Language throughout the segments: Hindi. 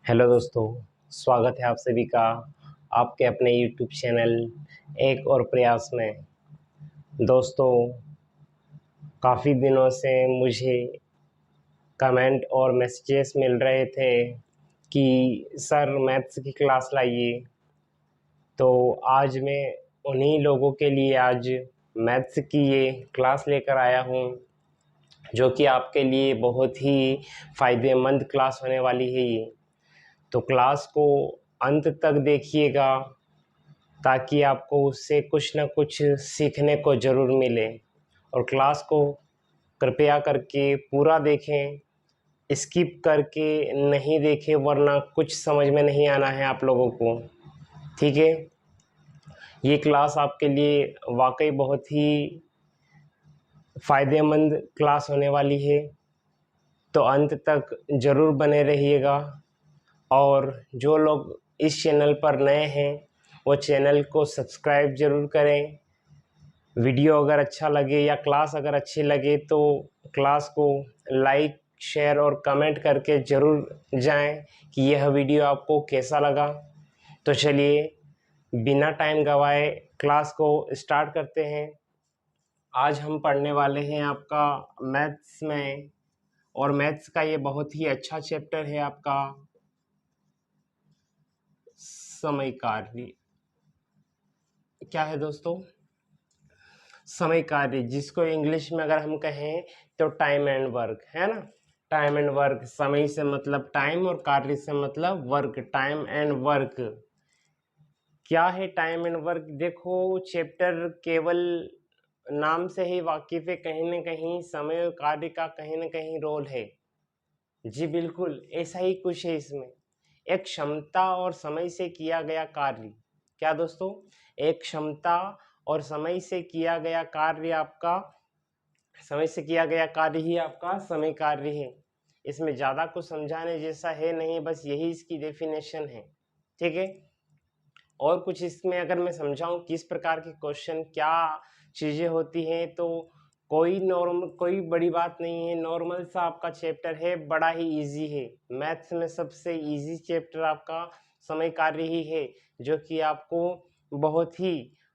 हेलो दोस्तों, स्वागत है आप सभी का आपके अपने यूट्यूब चैनल एक और प्रयास में। दोस्तों, काफ़ी दिनों से मुझे कमेंट और मैसेजेस मिल रहे थे कि सर मैथ्स की क्लास लाइए। तो आज मैं उन्हीं लोगों के लिए आज मैथ्स की ये क्लास लेकर आया हूँ, जो कि आपके लिए बहुत ही फ़ायदेमंद क्लास होने वाली है ये। तो क्लास को अंत तक देखिएगा ताकि आपको उससे कुछ ना कुछ सीखने को ज़रूर मिले। और क्लास को कृपया करके पूरा देखें, स्किप करके नहीं देखें, वरना कुछ समझ में नहीं आना है आप लोगों को। ठीक है, ये क्लास आपके लिए वाकई बहुत ही फ़ायदेमंद क्लास होने वाली है। तो अंत तक ज़रूर बने रहिएगा। और जो लोग इस चैनल पर नए हैं वो चैनल को सब्सक्राइब ज़रूर करें। वीडियो अगर अच्छा लगे या क्लास अगर अच्छी लगे तो क्लास को लाइक, शेयर और कमेंट करके ज़रूर जाएं कि यह वीडियो आपको कैसा लगा। तो चलिए बिना टाइम गवाए क्लास को स्टार्ट करते हैं। आज हम पढ़ने वाले हैं आपका मैथ्स में, और मैथ्स का ये बहुत ही अच्छा चैप्टर है आपका समय कार्य। क्या है दोस्तों? समय कार्य, जिसको इंग्लिश में अगर हम कहें तो टाइम एंड वर्क, है ना। टाइम एंड वर्क, समय से मतलब टाइम और कार्य से मतलब वर्क। टाइम एंड वर्क क्या है? टाइम एंड वर्क देखो, चैप्टर केवल नाम से ही वाकिफ है, कहीं ना कहीं समय और कार्य का कहीं ना कहीं रोल है। जी बिल्कुल, ऐसा ही कुछ है इसमें। एक क्षमता और समय से किया गया कार्य। क्या दोस्तों? एक क्षमता और समय से किया गया कार्य आपका, समय से किया गया कार्य ही आपका समय कार्य है। इसमें ज़्यादा कुछ समझाने जैसा है नहीं, बस यही इसकी डेफिनेशन है। ठीक है, और कुछ इसमें अगर मैं समझाऊं किस प्रकार के क्वेश्चन, क्या चीज़ें होती हैं, तो कोई बड़ी बात नहीं है। नॉर्मल सा आपका चैप्टर है, बड़ा ही इजी है। मैथ्स में सबसे इजी चैप्टर आपका समय कार्य ही है, जो कि आपको बहुत ही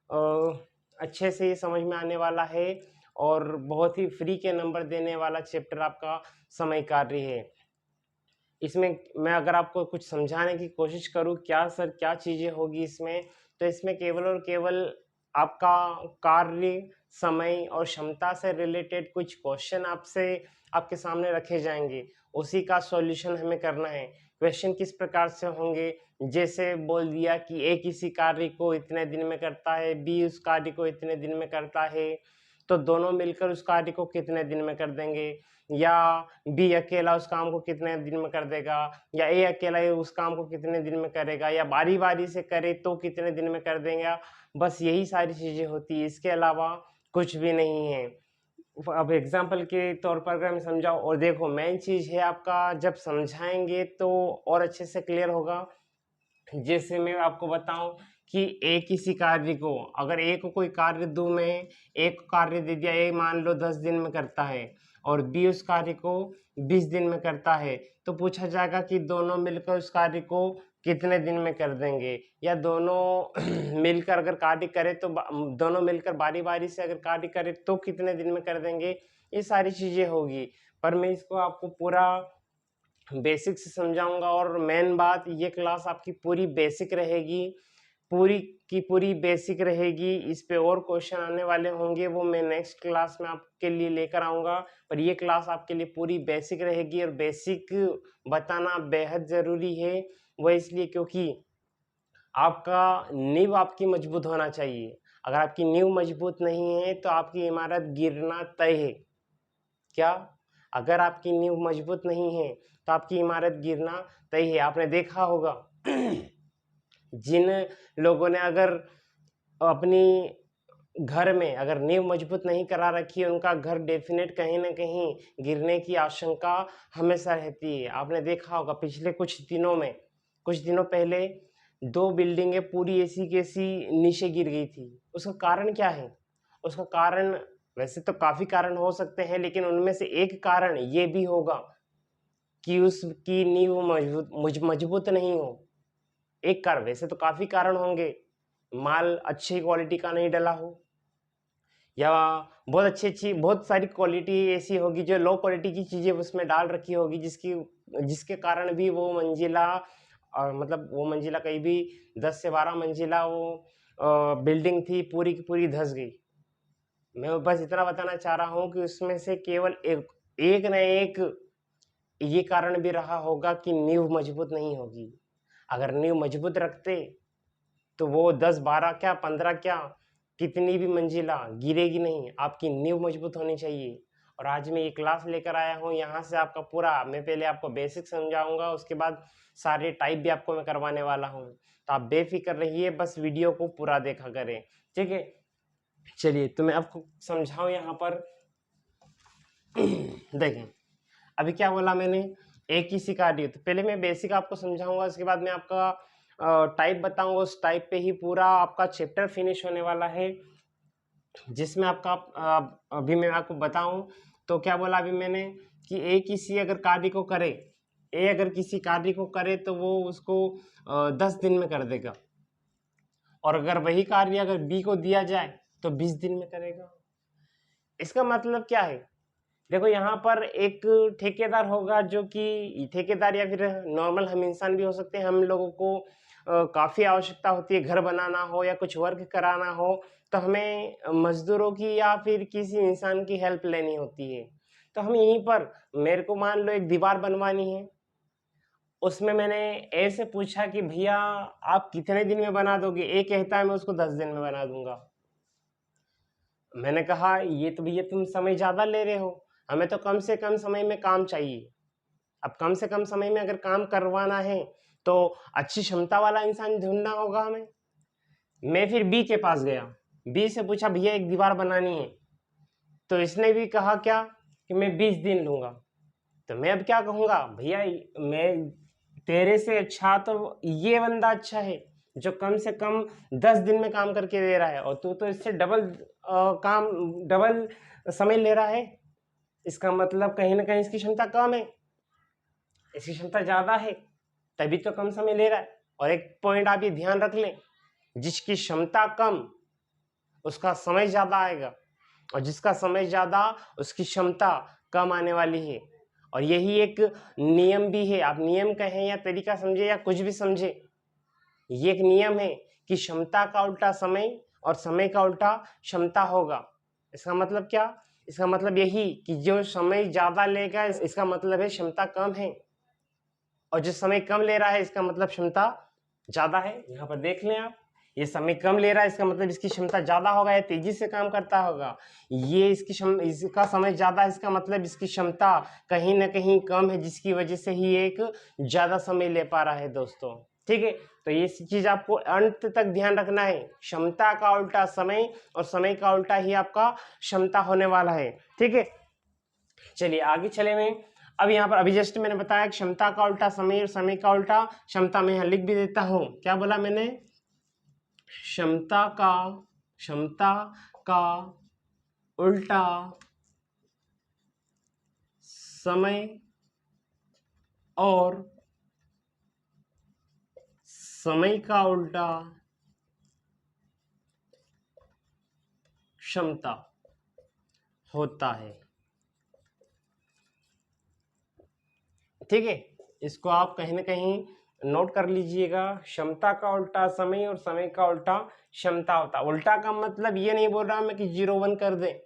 अच्छे से समझ में आने वाला है और बहुत ही फ्री के नंबर देने वाला चैप्टर आपका समय कार्य है। इसमें मैं अगर आपको कुछ समझाने की कोशिश करूं, क्या सर क्या चीज़ें होगी इसमें, तो इसमें केवल और केवल आपका कार्य, समय और क्षमता से रिलेटेड कुछ क्वेश्चन आपसे आपके सामने रखे जाएंगे। उसी का सॉल्यूशन हमें करना है। क्वेश्चन किस प्रकार से होंगे? जैसे बोल दिया कि ए किसी कार्य को इतने दिन में करता है, बी उस कार्य को इतने दिन में करता है, तो दोनों मिलकर उस कार्य को कितने दिन में कर देंगे, या बी अकेला उस काम को कितने दिन में कर देगा, या ए अकेला उस काम को कितने दिन में करेगा, या बारी बारी से करे तो कितने दिन में कर देंगे। बस यही सारी चीज़ें होती है, इसके अलावा कुछ भी नहीं है। अब एग्जाम्पल के तौर पर अगर मैं समझाऊँ, और देखो मेन चीज़ है आपका, जब समझाएंगे तो और अच्छे से क्लियर होगा। जैसे मैं आपको बताऊं कि ए किसी कार्य को, अगर ए को कोई कार्य दूं, मैं एक कार्य दे दिया, ए मान लो 10 दिन में करता है और बी उस कार्य को 20 दिन में करता है, तो पूछा जाएगा कि दोनों मिलकर उस कार्य को कितने दिन में कर देंगे, या दोनों मिलकर अगर कार्य करे तो दोनों मिलकर बारी बारी से अगर कार्य करे तो कितने दिन में कर देंगे। ये सारी चीज़ें होगी, पर मैं इसको आपको पूरा बेसिक से समझाऊंगा। और मेन बात, ये क्लास आपकी पूरी बेसिक रहेगी, पूरी की पूरी बेसिक रहेगी। इस पे और क्वेश्चन आने वाले होंगे, वो मैं नेक्स्ट क्लास में आपके लिए लेकर आऊँगा। पर ये क्लास आपके लिए पूरी बेसिक रहेगी, और बेसिक बताना बेहद ज़रूरी है। वो इसलिए क्योंकि आपका नींव आपकी मजबूत होना चाहिए। अगर आपकी नींव मजबूत नहीं है तो आपकी इमारत गिरना तय है। क्या? अगर आपकी नींव मजबूत नहीं है तो आपकी इमारत गिरना तय है। आपने देखा होगा जिन लोगों ने अगर अपनी घर में अगर नींव मजबूत नहीं करा रखी है, उनका घर डेफिनेट कहीं ना कहीं गिरने की आशंका हमेशा रहती है। आपने देखा होगा पिछले कुछ दिनों पहले दो बिल्डिंगें पूरी ऐसी कैसी नीचे गिर गई थी। उसका कारण क्या है? उसका कारण, वैसे तो काफी कारण हो सकते हैं, लेकिन उनमें से एक कारण ये भी होगा कि उसकी नींव मजबूत नहीं हो। एक कारण, वैसे तो काफी कारण होंगे, माल अच्छी क्वालिटी का नहीं डला हो, या बहुत अच्छी बहुत सारी क्वालिटी ऐसी होगी जो लो क्वालिटी की चीजें उसमें डाल रखी होगी, जिसके कारण भी वो मंजिला मतलब वो मंजिला कहीं भी 10 से 12 मंजिला वो बिल्डिंग थी, पूरी की पूरी धंस गई। मैं बस इतना बताना चाह रहा हूँ कि उसमें से केवल एक न एक ये कारण भी रहा होगा कि नींव मजबूत नहीं होगी। अगर नींव मजबूत रखते तो वो 10 12 क्या 15 क्या कितनी भी मंजिला गिरेगी नहीं। आपकी नींव मजबूत होनी चाहिए। और आज मैं ये क्लास लेकर आया हूँ, यहाँ से आपका पूरा, मैं पहले आपको बेसिक समझाऊंगा, उसके बाद सारे टाइप भी आपको मैं करवाने वाला हूँ। तो आप बेफिक्र रहिए, बस वीडियो को पूरा देखा करें, ठीक है। चलिए तो मैं आपको समझाऊं यहाँ पर। देखें अभी क्या बोला मैंने, एक ही सी कार्य। तो पहले मैं बेसिक आपको समझाऊंगा, उसके बाद मैं आपका टाइप बताऊंगा। उस टाइप पे ही पूरा आपका चैप्टर फिनिश होने वाला है, जिसमें आपका अभी मैं आपको बताऊं तो क्या बोला अभी मैंने कि ए किसी अगर कार्य को करे, ए अगर किसी कार्य को करे तो वो उसको 10 दिन में कर देगा, और अगर वही कार्य अगर बी को दिया जाए तो 20 दिन में करेगा। इसका मतलब क्या है, देखो यहाँ पर एक ठेकेदार होगा, जो कि ठेकेदार या फिर नॉर्मल हम इंसान भी हो सकते हैं। हम लोगों को काफ़ी आवश्यकता होती है, घर बनाना हो या कुछ वर्क कराना हो तो हमें मजदूरों की या फिर किसी इंसान की हेल्प लेनी होती है। तो हम यहीं पर, मेरे को मान लो एक दीवार बनवानी है, उसमें मैंने ए से पूछा कि भैया आप कितने दिन में बना दोगे। ए कहता है मैं उसको 10 दिन में बना दूंगा। मैंने कहा ये तो भैया तुम समय ज़्यादा ले रहे हो, हमें तो कम से कम समय में काम चाहिए। अब कम से कम समय में अगर काम करवाना है तो अच्छी क्षमता वाला इंसान ढूंढना होगा हमें। मैं फिर बी के पास गया, बी से पूछा भैया एक दीवार बनानी है, तो इसने भी कहा क्या कि मैं 20 दिन लूंगा। तो मैं अब क्या कहूँगा, भैया मैं तेरे से अच्छा तो ये बंदा अच्छा है जो कम से कम 10 दिन में काम करके दे रहा है, और तू तो इससे डबल समय ले रहा है। इसका मतलब कहीं ना कहीं इसकी क्षमता कम है, इसकी क्षमता ज़्यादा है, तभी तो कम समय ले रहा है। और एक पॉइंट आप ये ध्यान रख लें, जिसकी क्षमता कम उसका समय ज़्यादा आएगा, और जिसका समय ज़्यादा उसकी क्षमता कम आने वाली है। और यही एक नियम भी है, आप नियम कहें या तरीका समझे या कुछ भी समझे, ये एक नियम है कि क्षमता का उल्टा समय और समय का उल्टा क्षमता होगा। इसका मतलब क्या, इसका मतलब यही कि जो समय ज़्यादा लेगा इसका मतलब है क्षमता कम है, और जो समय कम ले रहा है इसका मतलब क्षमता ज़्यादा है। यहाँ पर देख लें आप, ये समय कम ले रहा है इसका मतलब इसकी क्षमता ज़्यादा होगा, या तेजी से काम करता होगा। ये इसका समय ज़्यादा है, इसका मतलब इसकी क्षमता कहीं ना कहीं कम है, जिसकी वजह से ही एक ज़्यादा समय ले पा रहा है दोस्तों, ठीक है। तो ये चीज़ आपको अंत तक ध्यान रखना है, क्षमता का उल्टा समय और समय का उल्टा ही आपका क्षमता होने वाला है, ठीक है। चलिए आगे चले। मैं अब यहाँ पर अभी जस्ट मैंने बताया क्षमता का उल्टा समय और समय का उल्टा क्षमता। में यहाँ लिख भी देता हूँ, क्या बोला मैंने, क्षमता का उल्टा समय और समय का उल्टा क्षमता होता है, ठीक है। इसको आप कहीं ना कहीं नोट कर लीजिएगा, क्षमता का उल्टा समय और समय का उल्टा क्षमता होता है। उल्टा का मतलब ये नहीं बोल रहा मैं कि 0 1 कर दें,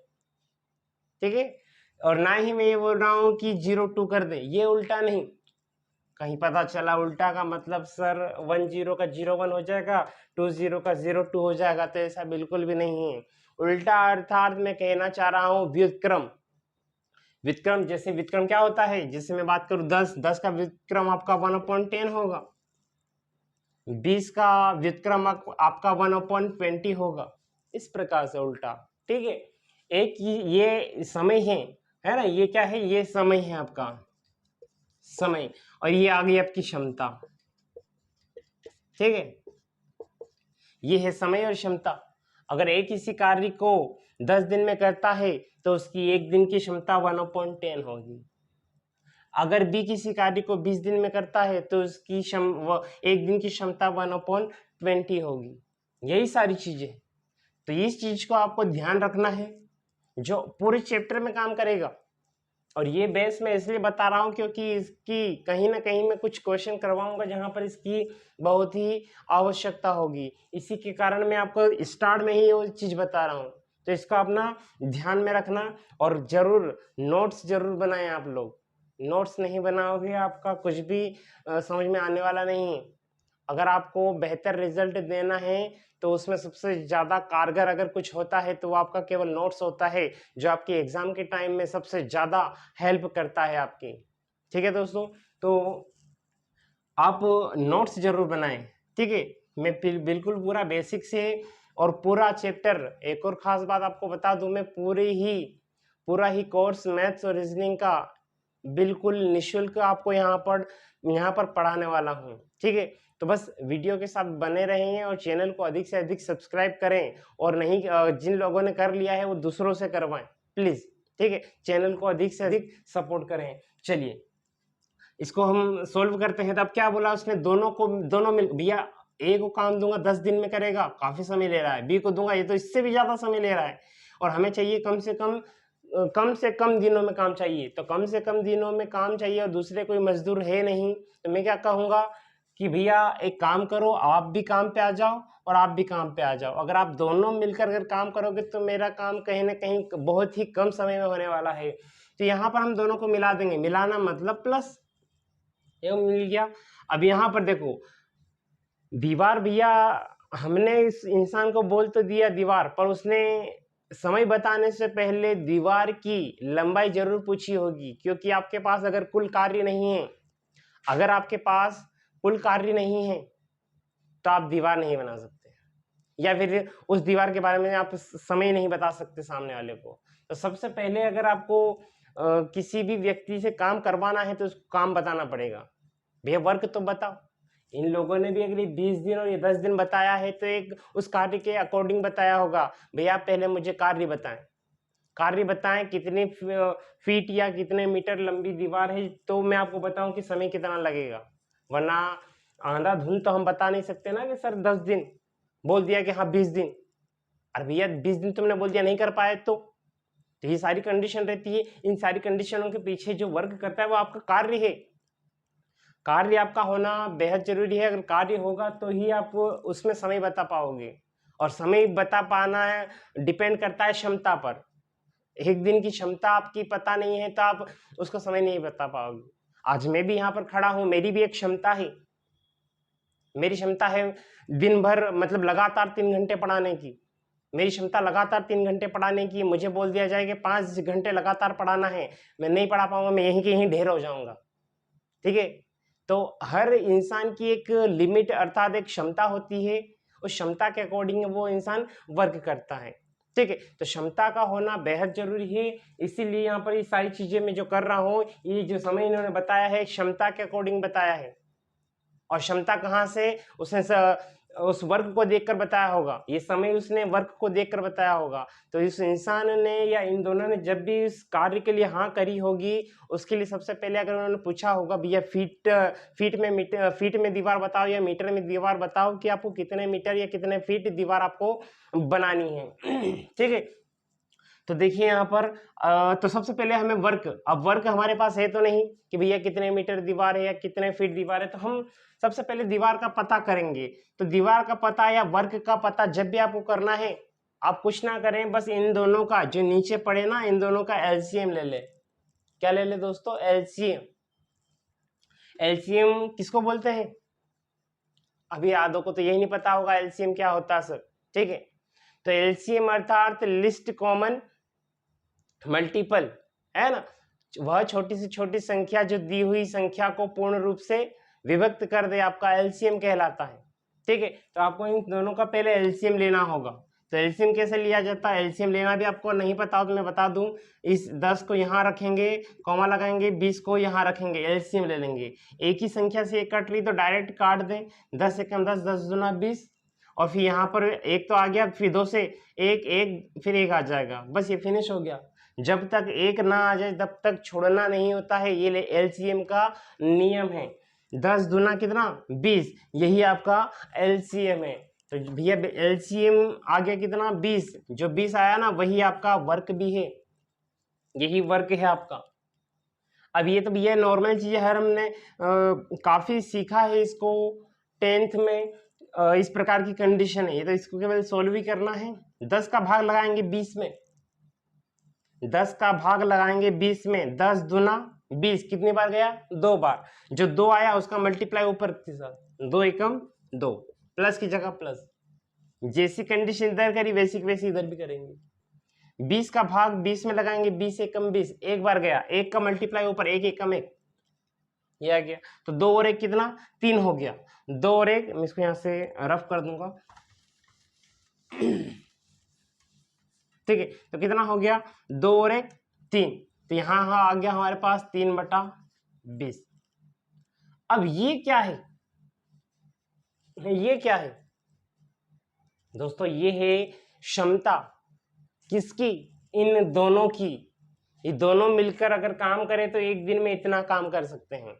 ठीक है, और ना ही मैं ये बोल रहा हूँ कि 0 2 कर दें, ये उल्टा नहीं। कहीं पता चला उल्टा का मतलब सर 1 0 का 0 1 हो जाएगा, 2 0 का 0 2 हो जाएगा, तो ऐसा बिल्कुल भी नहीं है। उल्टा अर्थात मैं कहना चाह रहा हूँ व्युत्क्रम। व्युत्क्रम जैसे व्युत्क्रम क्या होता है, जैसे मैं बात करूं 10 का व्युत्क्रम आपका 1/10 होगा, 20 का व्युत्क्रम आपका 1/20 होगा, इस प्रकार से उल्टा, ठीक है। एक ये समय है ना, ये क्या है, ये समय है आपका समय, और ये आ गई आपकी क्षमता, ठीक है। ये है समय और क्षमता। अगर एक किसी कार्य को 10 दिन में करता है तो उसकी एक दिन की क्षमता 1/10 होगी। अगर बी किसी कार्य को 20 दिन में करता है तो उसकी एक दिन की क्षमता 1/20 होगी। यही सारी चीजें, तो इस चीज को आपको ध्यान रखना है जो पूरे चैप्टर में काम करेगा। और ये बेस मैं इसलिए बता रहा हूँ क्योंकि इसकी कहीं ना कहीं मैं कुछ क्वेश्चन करवाऊंगा जहां पर इसकी बहुत ही आवश्यकता होगी। इसी के कारण मैं आपको स्टार्ट में ही वो चीज बता रहा हूँ, तो इसका अपना ध्यान में रखना और जरूर नोट्स जरूर बनाएं आप लोग। नोट्स नहीं बनाओगे आपका कुछ भी समझ में आने वाला नहीं है। अगर आपको बेहतर रिजल्ट देना है तो उसमें सबसे ज़्यादा कारगर अगर कुछ होता है तो वो आपका केवल नोट्स होता है, जो आपके एग्जाम के टाइम में सबसे ज़्यादा हेल्प करता है आपकी। ठीक है दोस्तों, तो आप नोट्स जरूर बनाएं। ठीक है, मैं बिल्कुल पूरा बेसिक से और पूरा चैप्टर, एक और ख़ास बात आपको बता दूं, मैं पूरा ही कोर्स मैथ्स और रीजनिंग का बिल्कुल निःशुल्क आपको यहाँ पर पढ़ाने वाला हूँ। ठीक है, तो बस वीडियो के साथ बने रहें और चैनल को अधिक से अधिक सब्सक्राइब करें, और नहीं जिन लोगों ने कर लिया है वो दूसरों से करवाएं प्लीज़। ठीक है, चैनल को अधिक से अधिक सपोर्ट करें। चलिए इसको हम सोल्व करते हैं। तब क्या बोला उसने, दोनों मिल, भैया ए को काम दूंगा 10 दिन में करेगा, काफ़ी समय ले रहा है, बी को दूंगा ये तो इससे भी ज़्यादा समय ले रहा है, और हमें चाहिए कम से कम दिनों में काम चाहिए। तो कम से कम दिनों में काम चाहिए और दूसरे कोई मजदूर है नहीं, तो मैं क्या कहूँगा कि भैया एक काम करो, आप भी काम पे आ जाओ और आप भी काम पे आ जाओ। अगर आप दोनों मिलकर अगर काम करोगे तो मेरा काम कहीं ना कहीं बहुत ही कम समय में होने वाला है। तो यहाँ पर हम दोनों को मिला देंगे, मिलाना मतलब प्लस, ये मिल गया। अब यहाँ पर देखो दीवार, भैया हमने इस इंसान को बोल तो दिया दीवार, पर उसने समय बताने से पहले दीवार की लंबाई जरूर पूछी होगी, क्योंकि आपके पास अगर कुल कार्य नहीं है, अगर आपके पास कुल कार्य नहीं है तो आप दीवार नहीं बना सकते, या फिर उस दीवार के बारे में आप समय नहीं बता सकते सामने वाले को। तो सबसे पहले अगर आपको किसी भी व्यक्ति से काम करवाना है तो उसको काम बताना पड़ेगा। भैया वर्क तो बताओ। इन लोगों ने भी अगले 20 दिन और ये 10 दिन बताया है तो एक उस कार्य के अकॉर्डिंग बताया होगा। भैया पहले मुझे कार्य बताएं कितनी फीट या कितने मीटर लंबी दीवार है, तो मैं आपको बताऊं कि समय कितना लगेगा। वरना अंधाधुंध तो हम बता नहीं सकते ना कि सर 10 दिन, बोल दिया कि हाँ 20 दिन, अरे भैया 20 दिन तुमने बोल दिया नहीं कर पाए तो ये सारी कंडीशन रहती है। इन सारी कंडीशनों के पीछे जो वर्क करता है वो आपका कार्य है। कार्य आपका होना बेहद जरूरी है। अगर कार्य होगा तो ही आप उसमें समय बता पाओगे, और समय बता पाना है डिपेंड करता है क्षमता पर। एक दिन की क्षमता आपकी पता नहीं है तो आप उसका समय नहीं बता पाओगे। आज मैं भी यहाँ पर खड़ा हूँ, मेरी भी एक क्षमता है, मेरी क्षमता है दिन भर मतलब लगातार 3 घंटे पढ़ाने की। मेरी क्षमता लगातार 3 घंटे पढ़ाने की, मुझे बोल दिया जाए कि 5 घंटे लगातार पढ़ाना है, मैं नहीं पढ़ा पाऊंगा, मैं यहीं के यहीं ढेर हो जाऊंगा। ठीक है, तो हर इंसान की एक लिमिट अर्थात एक क्षमता होती है, उस क्षमता के अकॉर्डिंग वो इंसान वर्क करता है। ठीक है, तो क्षमता का होना बेहद जरूरी है। इसीलिए यहाँ पर ये सारी चीजें मैं जो कर रहा हूँ, ये जो समय इन्होंने बताया है क्षमता के अकॉर्डिंग बताया है। और क्षमता कहाँ से, उसने उस वर्क को देखकर बताया होगा, ये समय उसने वर्क को देखकर बताया होगा। तो इस इंसान ने या इन दोनों ने जब भी इस कार्य के लिए हाँ करी होगी, उसके लिए सबसे पहले अगर उन्होंने पूछा होगा भैया फीट में दीवार बताओ या मीटर में दीवार बताओ कि आपको कितने मीटर या कितने फीट दीवार आपको बनानी है। ठीक है, तो देखिए यहाँ पर तो सबसे पहले हमें वर्क, अब वर्क हमारे पास है तो नहीं कि भैया कितने मीटर दीवार है या कितने फीट दीवार है, तो हम सबसे पहले दीवार का पता करेंगे। तो दीवार का पता या वर्क का पता जब भी आपको करना है, आप कुछ ना करें, बस इन दोनों का जो नीचे पड़े ना, इन दोनों का एलसीएम ले ले। क्या ले ले दोस्तों? एलसीएम। एलसीएम किसको बोलते हैं? अभी आधों को तो यही नहीं पता होगा एलसीएम क्या होता है सर। ठीक है, तो एलसीएम अर्थात लिस्ट कॉमन मल्टीपल, है ना, वह छोटी से छोटी संख्या जो दी हुई संख्या को पूर्ण रूप से विभक्त कर दे, आपका एलसीएम कहलाता है। ठीक है, तो आपको इन दोनों का पहले एलसीएम लेना होगा। तो एलसीएम कैसे लिया जाता है, एलसीएम लेना भी आपको नहीं पता हो तो मैं बता दूं, इस 10 को यहाँ रखेंगे, कॉमा लगाएंगे, 20 को यहाँ रखेंगे, एलसीएम ले लेंगे। एक ही संख्या से एक कट रही तो डायरेक्ट काट दें, 10 से कम 10, 10 दूना 20, और फिर यहाँ पर एक तो आ गया, फिर 2 से एक, फिर एक आ जाएगा, बस ये फिनिश हो गया। जब तक एक ना आ जाए तब तक छोड़ना नहीं होता है, ये एलसीएम का नियम है। 10 दूना कितना 20, यही आपका एलसीएम है। तो भैया एलसीएम आ गया कितना 20, जो 20 आया ना वही आपका वर्क भी है, यही वर्क है आपका। अब ये तो भैया नॉर्मल चीज है, हमने काफी सीखा है इसको 10th में। इस प्रकार की कंडीशन है, ये तो इसको केवल सोल्व ही करना है। 10 का भाग लगाएंगे 20 में, 10 का भाग लगाएंगे 20 में, 10 दूना 20 कितनी बार गया 2 बार, जो 2 आया उसका मल्टीप्लाई ऊपर के साथ, 2 एकम 2, प्लस की जगह प्लस। जैसी कंडीशन इधर करी वैसी वैसी इधर भी करेंगे। 20 का भाग 20 में लगाएंगे, 20 एकम 20, एक बार गया, एक का मल्टीप्लाई ऊपर, एक एकम एक, ये आ गया। तो 2 और 1 कितना 3 हो गया, 2 और 1 मैं इसको यहां से रफ कर दूंगा, ठीक है। तो कितना हो गया 2 और 1 3, तो यहां आ गया हमारे पास 3/20। अब ये क्या है, ये क्या है दोस्तों, ये है क्षमता किसकी, इन दोनों की। ये दोनों मिलकर अगर काम करें तो एक दिन में इतना काम कर सकते हैं।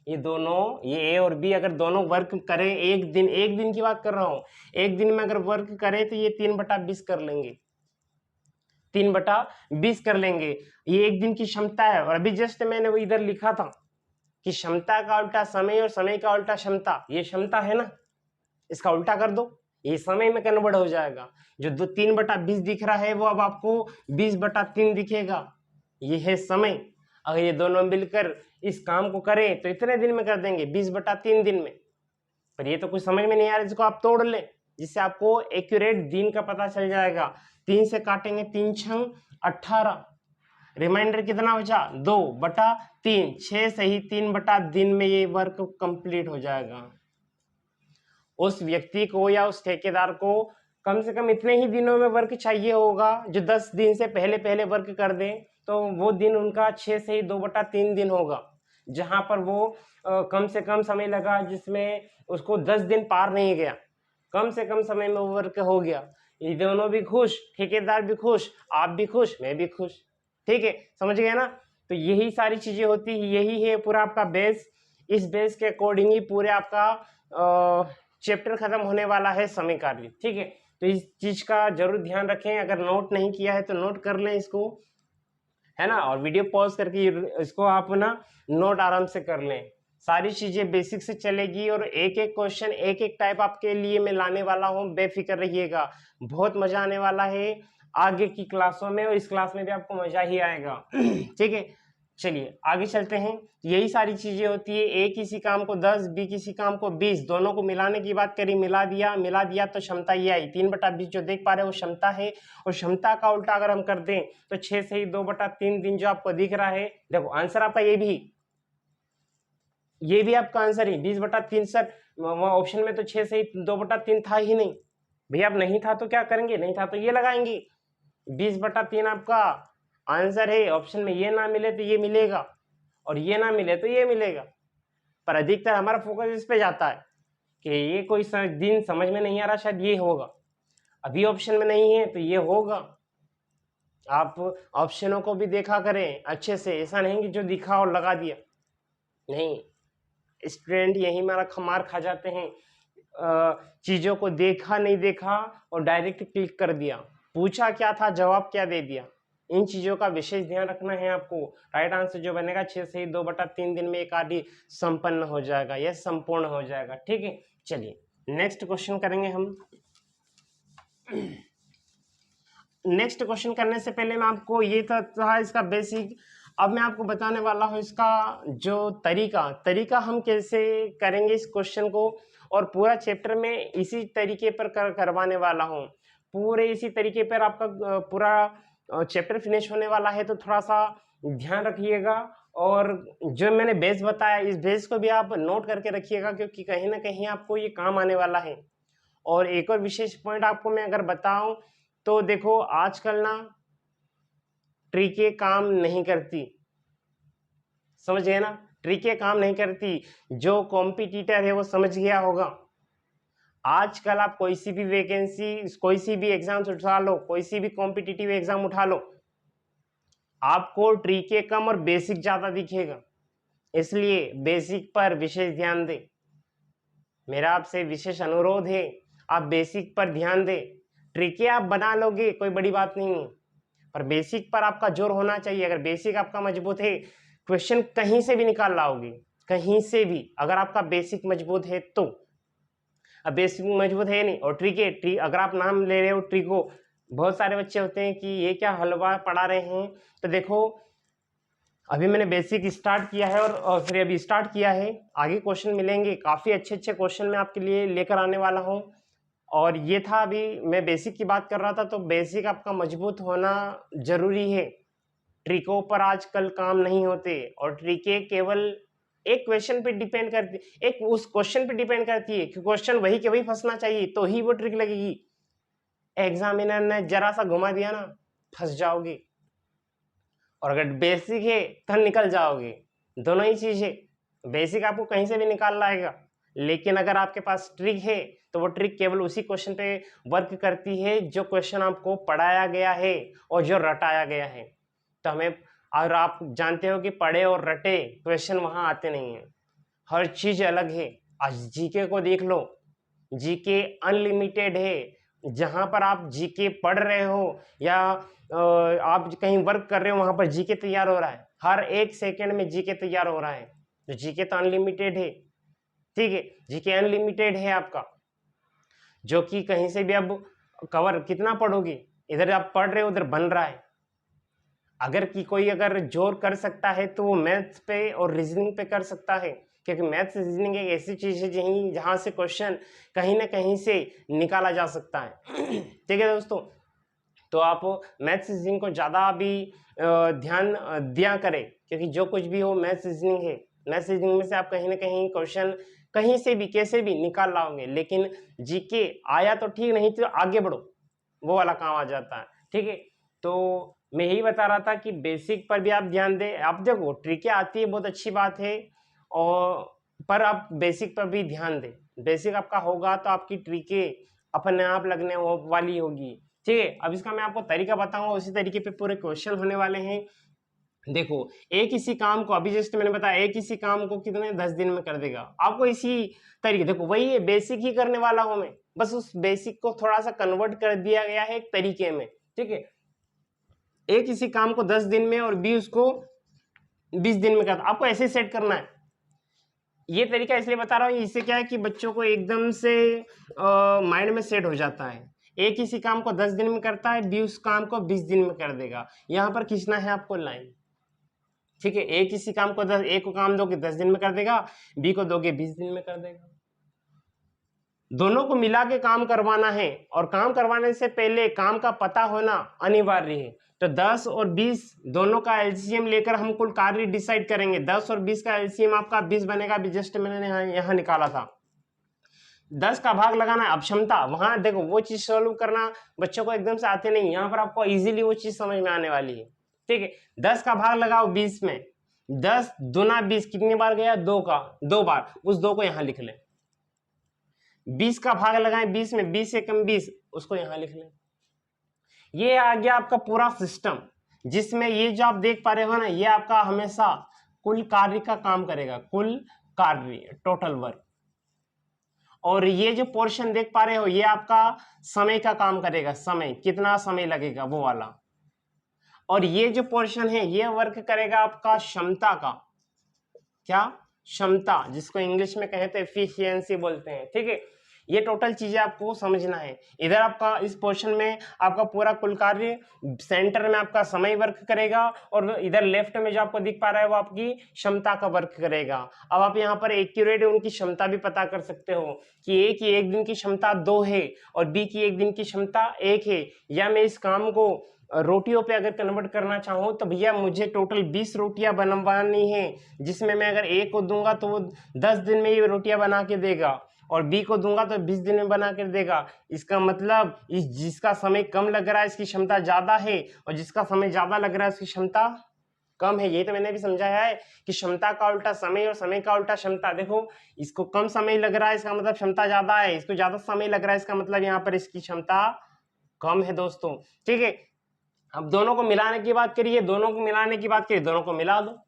ये दोनों, ये ए और बी अगर दोनों वर्क करें एक दिन की बात कर रहा हूं, एक दिन में अगर वर्क करें तो ये 3/20 कर लेंगे, 3/20 कर लेंगे। ये एक दिन की क्षमता है। और अभी जस्ट मैंने वो इधर लिखा था कि क्षमता का उल्टा समय और समय का उल्टा क्षमता, ये क्षमता है ना, इसका उल्टा कर दो, ये समय में कन्वर्ट हो जाएगा। जो 3/20 दिख रहा है वो अब आपको 20/3 दिखेगा, ये है समय। अगर ये दोनों मिलकर इस काम को करें तो इतने दिन में कर देंगे, 20/3 दिन में। पर ये तो कुछ समझ में नहीं आ रहा, इसको आप तोड़ लें, जिससे आपको एक्यूरेट दिन का पता चल जाएगा। 3 से काटेंगे, 3 छंग 18, रिमाइंडर कितना बचा 2/3, 6 सही 3 दिन में ये वर्क कंप्लीट हो जाएगा। उस व्यक्ति को या उस ठेकेदार को कम से कम इतने ही दिनों में वर्क चाहिए होगा, जो 10 दिन से पहले पहले वर्क कर दें, तो वो दिन उनका 6 से ही 2/3 दिन होगा। जहां पर वो कम से कम समय लगा, जिसमें उसको 10 दिन पार नहीं गया, कम से कम समय में वर्क हो गया। ये दोनों भी खुश, ठेकेदार भी खुश, आप भी खुश, मैं भी खुश, ठीक है, समझ गए ना। तो यही सारी चीजें होती है, यही है पूरा आपका बेस। इस बेस के अकॉर्डिंग ही पूरे आपका चैप्टर खत्म होने वाला है समय कार्य, ठीक है। तो इस चीज का जरूर ध्यान रखें, अगर नोट नहीं किया है तो नोट कर लें इसको, है ना, और वीडियो पॉज करके इसको आप ना नोट आराम से कर लें। सारी चीजें बेसिक से चलेगी और एक एक क्वेश्चन एक एक टाइप आपके लिए मैं लाने वाला हूँ, बेफिक्र रहिएगा, बहुत मजा आने वाला है आगे की क्लासों में, और इस क्लास में भी आपको मजा ही आएगा ठीक है। चलिए आगे चलते हैं। यही सारी चीजें होती है, ए किसी काम को 10, बी किसी काम को 20, दोनों को मिलाने की बात करी, मिला दिया तो क्षमता ये आई 3/20 जो देख पा रहे हो क्षमता है। और क्षमता का उल्टा अगर हम कर दें तो 6 से ही 2/3 दिन जो आपको दिख रहा है, देखो आंसर आपका ये भी आपका आंसर ही 20/3 सर, ऑप्शन में तो 6 से ही 2/3 था ही नहीं भैया। अब नहीं था तो क्या करेंगे, नहीं था तो ये लगाएंगे, 20/3 आपका आंसर है। ऑप्शन में ये ना मिले तो ये मिलेगा, और ये ना मिले तो ये मिलेगा। पर अधिकतर हमारा फोकस इस पे जाता है कि ये कोई दिन समझ में नहीं आ रहा, शायद ये होगा, अभी ऑप्शन में नहीं है तो ये होगा। आप ऑप्शनों को भी देखा करें अच्छे से, ऐसा नहीं कि जो दिखा और लगा दिया, नहीं। स्टूडेंट यही मार खा जाते हैं, चीजों को देखा नहीं देखा और डायरेक्ट क्लिक कर दिया, पूछा क्या था जवाब क्या दे दिया। इन चीजों का विशेष ध्यान रखना है आपको। राइट आंसर जो बनेगा 6 से ही 2/3 दिन में एक आदि संपन्न हो जाएगा, यह संपूर्ण हो जाएगा, ठीक है। चलिए नेक्स्ट क्वेश्चन करेंगे हम। नेक्स्ट क्वेश्चन करने से पहले मैं आपको ये था इसका बेसिक, अब मैं आपको बताने वाला हूँ इसका जो तरीका हम कैसे करेंगे इस क्वेश्चन को, और पूरा चैप्टर में इसी तरीके पर करवाने वाला हूँ। पूरे इसी तरीके पर आपका पूरा चैप्टर फिनिश होने वाला है, तो थोड़ा सा ध्यान रखिएगा। और जो मैंने बेस बताया, इस बेस को भी आप नोट करके रखिएगा, क्योंकि कहीं ना कहीं आपको ये काम आने वाला है। और एक और विशेष पॉइंट आपको मैं अगर बताऊं तो देखो, आजकल ना ट्रिकें काम नहीं करती, समझ गए ना, ट्रिकें काम नहीं करती। जो कॉम्पिटिटर है वो समझ गया होगा। आजकल आप कोई सी भी वैकेंसी, कोई सी भी एग्जाम उठा लो, कोई सी भी कॉम्पिटिटिव एग्जाम उठा लो, आपको ट्रिके कम और बेसिक ज्यादा दिखेगा, इसलिए बेसिक पर विशेष ध्यान दें। मेरा आपसे विशेष अनुरोध है, आप बेसिक पर ध्यान दें। ट्रिके आप बना लोगे, कोई बड़ी बात नहीं है, पर बेसिक पर आपका जोर होना चाहिए। अगर बेसिक आपका मजबूत है, क्वेश्चन कहीं से भी निकाल लाओगे, कहीं से भी, अगर आपका बेसिक मजबूत है तो। अब बेसिक मजबूत है नहीं, और ट्रिक अगर आप नाम ले रहे हो ट्रिको, बहुत सारे बच्चे होते हैं कि ये क्या हलवा पढ़ा रहे हैं। तो देखो, अभी मैंने बेसिक स्टार्ट किया है और फिर अभी स्टार्ट किया है, आगे क्वेश्चन मिलेंगे, काफ़ी अच्छे अच्छे क्वेश्चन मैं आपके लिए लेकर आने वाला हूँ। और ये था, अभी मैं बेसिक की बात कर रहा था, तो बेसिक आपका मजबूत होना जरूरी है। ट्रिकों पर आजकल काम नहीं होते, और ट्रिकें केवल एक क्वेश्चन पे डिपेंड करती, एक उस क्वेश्चन पे डिपेंड करती है कि क्वेश्चन वही के वही फंसना चाहिए, तो ही वो ट्रिक लगेगी। एग्जामिनर ने जरा सा घुमा दिया ना, फंस जाओगे। और अगर बेसिक है तो निकल जाओगे। दोनों ही चीज है, बेसिक आपको कहीं से भी निकाल लाएगा, लेकिन अगर आपके पास ट्रिक है तो वो ट्रिक केवल उसी क्वेश्चन पे वर्क करती है जो क्वेश्चन आपको पढ़ाया गया है और जो रटाया गया है। तो हमें, और आप जानते हो कि पढ़े और रटे क्वेश्चन वहां आते नहीं है, हर चीज अलग है। आज जीके को देख लो, जीके अनलिमिटेड है। जहां पर आप जीके पढ़ रहे हो या आप कहीं वर्क कर रहे हो, वहां पर जीके तैयार हो रहा है, हर एक सेकंड में जीके तैयार हो रहा है। तो जीके तो अनलिमिटेड है, ठीक है, जीके अनलिमिटेड है आपका, जो कि कहीं से भी अब कवर कितना पढ़ोगे, इधर आप पढ़ रहे हो उधर बन रहा है। अगर कि कोई अगर जोर कर सकता है तो वो मैथ्स पे और रीजनिंग पे कर सकता है, क्योंकि मैथ्स रीजनिंग एक ऐसी चीज है जहां से क्वेश्चन कहीं ना कहीं से निकाला जा सकता है। ठीक है दोस्तों, तो आप मैथ्स रीजनिंग को ज़्यादा भी ध्यान दिया करें, क्योंकि जो कुछ भी हो मैथ्स रीजनिंग है। मैथ्स रीजनिंग में से आप कहीं ना कहीं क्वेश्चन कहीं से भी कैसे भी निकाल लाओगे, लेकिन जीके आया तो ठीक, नहीं तो आगे बढ़ो, वो वाला काम आ जाता है। ठीक है, तो मैं यही बता रहा था कि बेसिक पर भी आप ध्यान दें। आप देखो ट्रिकें आती है, बहुत अच्छी बात है, और पर आप बेसिक पर भी ध्यान दें। बेसिक आपका होगा तो आपकी ट्रिकें अपने आप लगने वाली होगी। ठीक है, अब इसका मैं आपको तरीका बताऊंगा, उसी तरीके पे पूरे क्वेश्चन होने वाले हैं। देखो, एक इसी काम को, अभी जस्ट मैंने बताया, एक इसी काम को कितने 10 दिन में कर देगा। आपको इसी तरीके, देखो वही है, बेसिक ही करने वाला हूं मैं, बस उस बेसिक को थोड़ा सा कन्वर्ट कर दिया गया है एक तरीके में। ठीक है, एक इसी काम को 10 दिन में और बी उसको 20 दिन में करता, आपको ऐसे सेट करना है। ये तरीका इसलिए बता रहा हूँ, इससे क्या है कि बच्चों को एकदम से माइंड में सेट हो जाता है। एक इसी काम को 10 दिन में करता है, बी उस काम को 20 दिन में कर देगा। यहां पर खींचना है आपको लाइन। ठीक है, एक इसी काम को एक को काम दोगे 10 दिन में कर देगा, बी को दोगे 20 दिन में कर देगा। दोनों को मिला के काम करवाना है, और काम करवाने से पहले काम का पता होना अनिवार्य है। तो 10 और 20 दोनों का एलसीएम लेकर हम कुल कार्य डिसाइड करेंगे। 10 और 20 का एलसीएम आपका 20 बनेगा, जस्ट मैंने यहाँ निकाला था। 10 का भाग लगाना है, अब क्षमता, वहां देखो वो चीज सोल्व करना बच्चों को एकदम से आते नहीं, यहाँ पर आपको इजीली वो चीज समझ में आने वाली है। ठीक है, 10 का भाग लगाओ 20 में, 10 दूना 20 कितनी बार गया, 2 बार, उस 2 को यहां लिख लें। 20 का भाग लगाएं 20 में, 20 से कम 20, उसको यहां लिख लें। ये आ गया आपका पूरा सिस्टम, जिसमें ये जो आप देख पा रहे हो ना, ये आपका हमेशा कुल कार्य का काम करेगा, कुल कार्य, टोटल वर्क। और ये जो पोर्शन देख पा रहे हो, ये आपका समय का काम करेगा, समय कितना समय लगेगा वो वाला। और ये जो पोर्शन है, ये वर्क करेगा आपका क्षमता का, क्या, क्षमता, जिसको इंग्लिश में कहते हैं एफिशिएंसी बोलते हैं। ठीक है, ये टोटल चीजें आपको समझना है। इधर आपका इस पोर्शन में आपका पूरा कुल कार्य, सेंटर में आपका समय वर्क करेगा, और इधर लेफ्ट में जो आपको दिख पा रहा है वो आपकी क्षमता का वर्क करेगा। अब आप यहाँ पर एक्यूरेट उनकी क्षमता भी पता कर सकते हो कि ए की एक दिन की क्षमता 2 है और बी की एक दिन की क्षमता 1 है, या मैं इस काम को रोटियों पे अगर कन्वर्ट करना चाहूँ तो भैया मुझे टोटल 20 रोटियां बनवानी है, जिसमें मैं अगर ए को दूंगा तो वो 10 दिन में ये रोटियां बना के देगा, और बी को दूंगा तो 20 दिन में बना कर देगा। इसका मतलब जिसका समय कम लग रहा है इसकी क्षमता ज्यादा है, और जिसका समय ज्यादा लग रहा है उसकी क्षमता कम है। ये तो मैंने भी समझाया है कि क्षमता का उल्टा समय और समय का उल्टा क्षमता। देखो, इसको कम समय लग रहा है इसका मतलब क्षमता ज्यादा है, इसको ज्यादा समय लग रहा है इसका मतलब यहाँ पर इसकी क्षमता कम है दोस्तों। ठीक है, अब दोनों को मिलाने की बात करिए, दोनों को मिलाने की बात करिए, दोनों को मिला दो,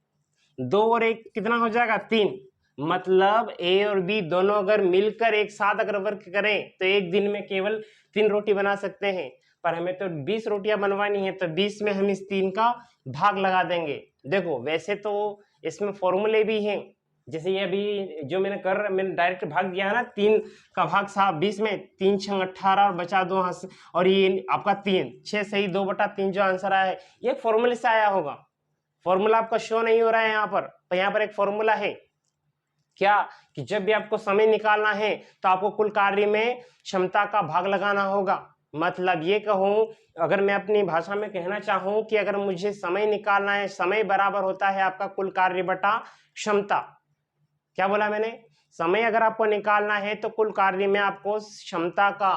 2 और 1 कितना हो जाएगा 3। मतलब ए और बी दोनों अगर मिलकर एक साथ अगर वर्क करें तो एक दिन में केवल 3 रोटी बना सकते हैं, पर हमें तो 20 रोटियां बनवानी है, तो 20 में हम इस 3 का भाग लगा देंगे। देखो वैसे तो इसमें फॉर्मूले भी हैं, जैसे ये अभी जो मैंने डायरेक्ट भाग दिया है ना, 3 का भाग साहब 20 में, 3 6 18 और बचा 2 हाथ से, और ये आपका 3 6 सही 2/3 जो आंसर आया है ये फॉर्मूले से आया होगा। फॉर्मूला आपका शो नहीं हो रहा है यहाँ पर यहाँ पर एक फॉर्मूला है क्या, कि जब भी आपको समय निकालना है तो आपको कुल कार्य में क्षमता का भाग लगाना होगा। मतलब ये कहूं, अगर मैं अपनी भाषा में कहना चाहूं कि अगर मुझे समय निकालना है, समय बराबर होता है आपका कुल कार्य बटा क्षमता। क्या बोला मैंने, समय अगर आपको निकालना है तो कुल कार्य में आपको क्षमता का,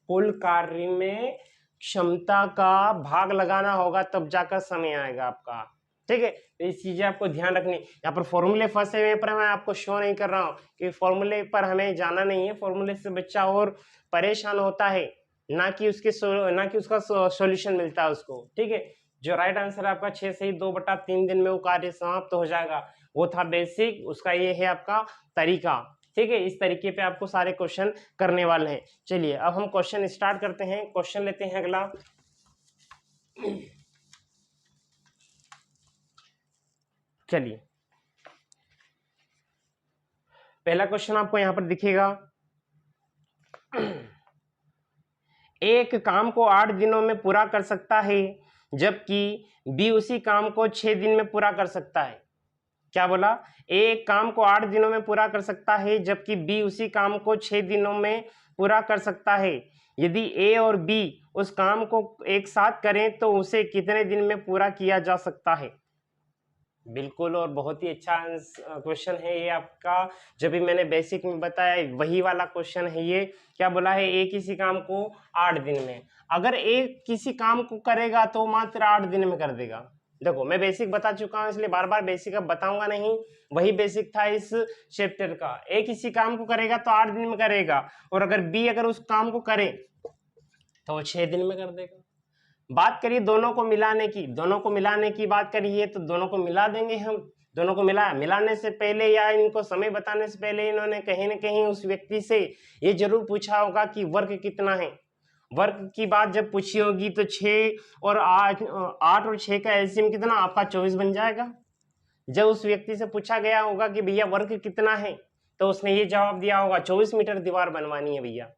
कुल कार्य में क्षमता का भाग लगाना होगा, तब जाकर समय आएगा आपका। ठीक है, तो इस चीजें आपको ध्यान रखनी। यहाँ पर फॉर्मूले फंसे हुए पर मैं आपको शो नहीं कर रहा हूँ कि फॉर्मूले पर हमें जाना नहीं है, फॉर्मूले से बच्चा और परेशान होता है, ना कि उसका सॉल्यूशन मिलता है उसको। ठीक है, जो राइट आंसर आपका 6 सही 2/3 दिन में वो कार्य समाप्त हो जाएगा, वो था बेसिक, उसका ये है आपका तरीका। ठीक है, इस तरीके पे आपको सारे क्वेश्चन करने वाले हैं। चलिए अब हम क्वेश्चन स्टार्ट करते हैं, क्वेश्चन लेते हैं अगला। चलिए पहला क्वेश्चन आपको यहां पर दिखेगा, एक काम को 8 दिनों में पूरा कर सकता है जबकि बी उसी काम को 6 दिन में पूरा कर सकता है। क्या बोला, एक काम को 8 दिनों में पूरा कर सकता है जबकि बी उसी काम को 6 दिनों में पूरा कर सकता है। यदि ए और बी उस काम को एक साथ करें तो उसे कितने दिन में पूरा किया जा सकता है। बिल्कुल, और बहुत ही अच्छा क्वेश्चन है ये आपका, जब भी मैंने बेसिक में बताया वही वाला क्वेश्चन है ये। क्या बोला है, एक किसी काम को 8 दिन में, अगर एक किसी काम को करेगा तो मात्र 8 दिन में कर देगा। देखो मैं बेसिक बता चुका हूं इसलिए बार बार बेसिक अब बताऊंगा नहीं, वही बेसिक था इस चैप्टर का। ए किसी काम को करेगा तो 8 दिन में करेगा, और अगर बी अगर उस काम को करे तो वो 6 दिन में कर देगा। बात करिए दोनों को मिलाने की, दोनों को मिलाने की बात करिए तो दोनों को मिला देंगे हम। दोनों को मिलाने से पहले या इनको समय बताने से पहले इन्होंने कहीं ना कहीं उस व्यक्ति से ये जरूर पूछा होगा कि वर्ग कितना है। वर्ग की बात जब पूछी होगी तो 6 और 8 और 6 का एलसीएम कितना आपका 24 बन जाएगा। जब उस व्यक्ति से पूछा गया होगा कि भैया वर्ग कितना है तो उसने ये जवाब दिया होगा 24 मीटर दीवार बनवानी है भैया।